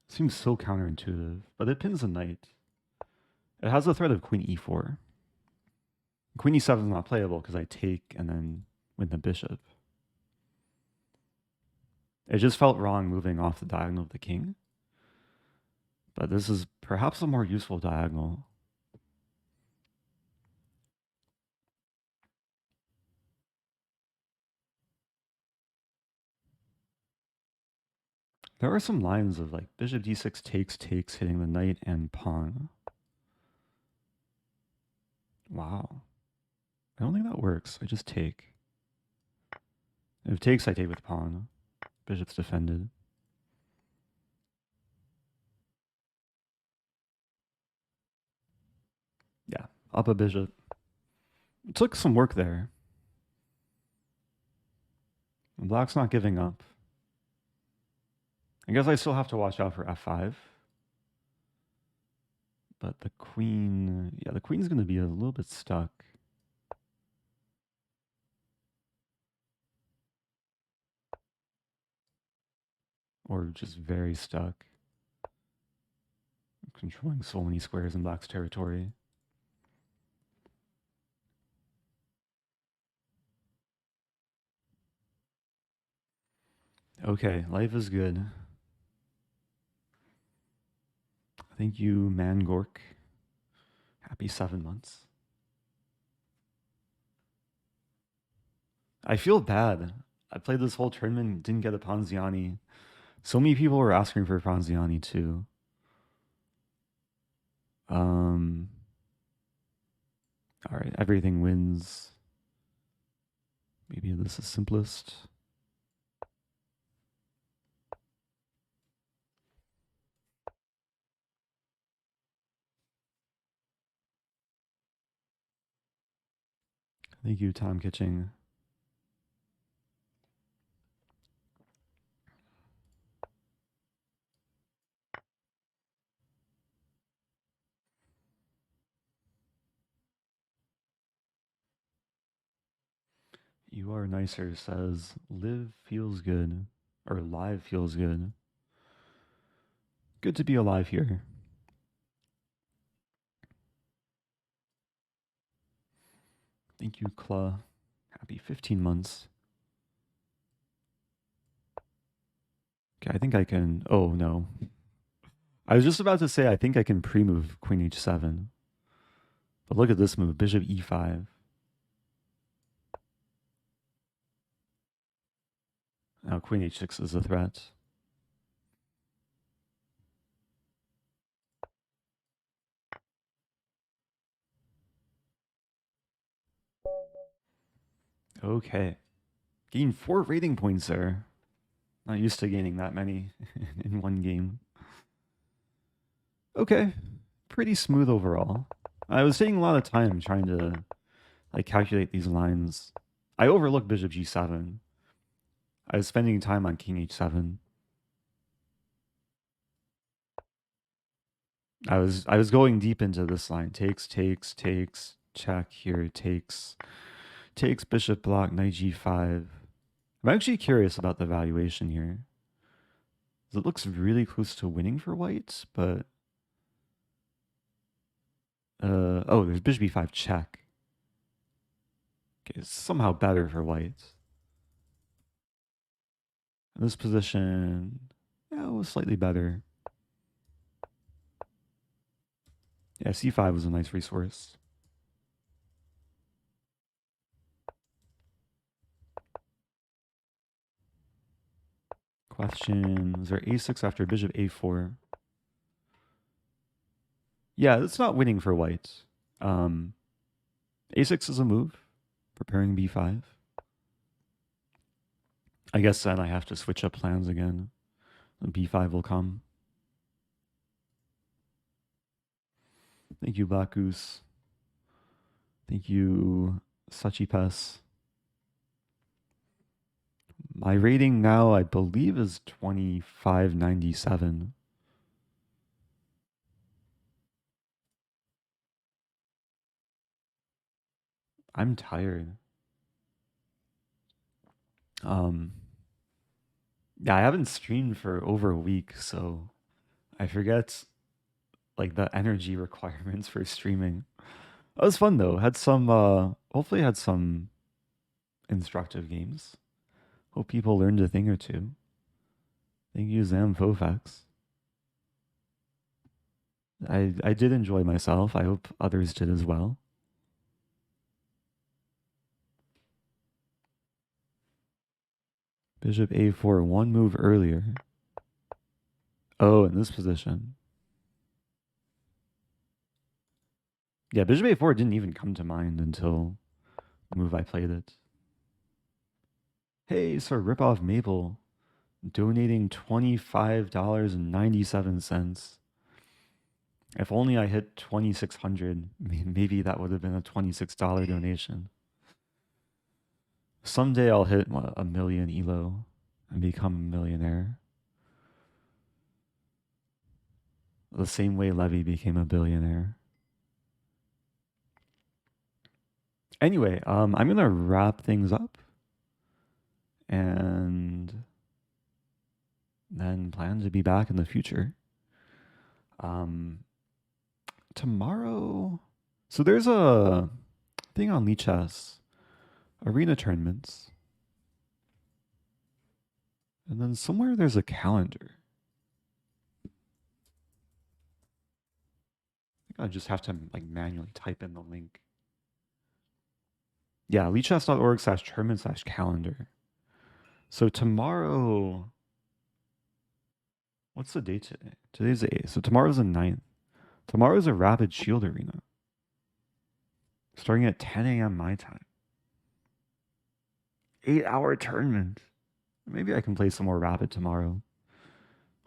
Seems so counterintuitive, but it pins a knight. It has the threat of queen e4. Queen e7 is not playable because I take and then win the bishop. It just felt wrong moving off the diagonal of the king. But this is perhaps a more useful diagonal. There are some lines of like bishop d6 takes, hitting the knight and pawn. Wow. I don't think that works. I just take. If takes, I take with pawn. Bishop's defended. Yeah, up a bishop. It took some work there. Black's not giving up. I guess I still have to watch out for f5. But the queen, yeah, the queen's going to be a little bit stuck. Or just very stuck. Controlling so many squares in black's territory. Okay, life is good. Thank you, Mangork. Happy 7 months. I feel bad. I played this whole tournament, didn't get a Ponziani. So many people were asking for Ponziani too. All right, everything wins. Maybe this is simplest. Thank you, Tom Kitching. You Are Nicer says, live feels good, or live feels good. Good to be alive here. Thank you, Kla. Happy 15 months. Okay, I think I can, oh no. I was just about to say, I think I can pre-move queen h7. But look at this move, bishop e5. Now queen h6 is a threat. Okay. Gained 4 rating points there. Not used to gaining that many in one game. Okay. Pretty smooth overall. I was taking a lot of time trying to like calculate these lines. I overlooked bishop g7. I was spending time on king h7. I was going deep into this line. Takes, check here, takes bishop block, knight g5. I'm actually curious about the valuation here. It looks really close to winning for white, but oh, there's bishop b5 check. Okay, it's somehow better for white. In this position, yeah, it was slightly better. Yeah, c5 was a nice resource. Question, is there a6 after bishop a4? Yeah, it's not winning for white. A6 is a move, preparing b5. I guess then I have to switch up plans again. B5 will come. Thank you, Black Goose. Thank you, Sachipes. My rating now, I believe, is 2597. I'm tired. Yeah, I haven't streamed for over a week, so I forget like the energy requirements for streaming. It was fun though. Had some hopefully had some instructive games. Hope people learned a thing or two. Thank you, Zam Fofax. I did enjoy myself. I hope others did as well. Bishop a4, one move earlier. Oh, in this position. Yeah, bishop a4 didn't even come to mind until the move I played it. Hey, Sir Ripoff Maple, donating $25.97. If only I hit 2,600, maybe that would have been a $26 donation. Someday I'll hit a million ELO and become a millionaire. The same way Levy became a billionaire. Anyway, I'm going to wrap things up and then plan to be back in the future. Tomorrow, so there's a thing on Lichess, arena tournaments, and then somewhere there's a calendar. I think I just have to like manually type in the link. Yeah, lichess.org/tournament/calendar. So tomorrow, what's the date today? Today's the 8th. So tomorrow's the 9th. Tomorrow's a Rapid Shield Arena. Starting at 10 a.m. my time. 8-hour tournament. Maybe I can play some more Rapid tomorrow.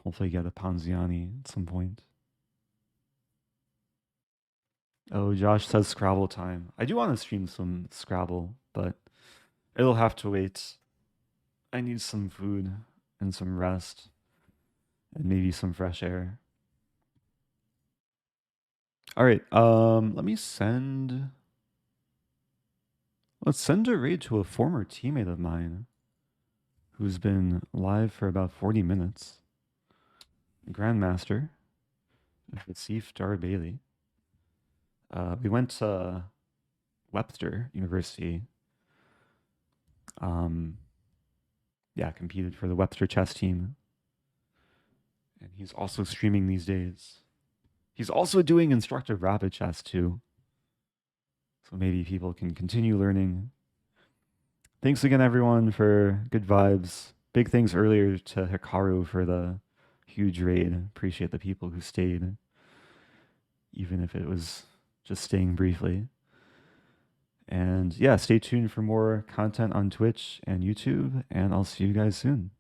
Hopefully get a Panziani at some point. Oh, Josh says Scrabble time. I do want to stream some Scrabble, but it'll have to wait. I need some food and some rest and maybe some fresh air. All right, let's send a raid to a former teammate of mine who's been live for about 40 minutes. Grandmaster, Sif Dar Bailey. We went to Webster University. Yeah, competed for the Webster chess team. And he's also streaming these days. He's also doing instructive rapid chess too. So maybe people can continue learning. Thanks again, everyone, for good vibes. Big thanks earlier to Hikaru for the huge raid. Appreciate the people who stayed, even if it was just staying briefly. And yeah, stay tuned for more content on Twitch and YouTube, and I'll see you guys soon.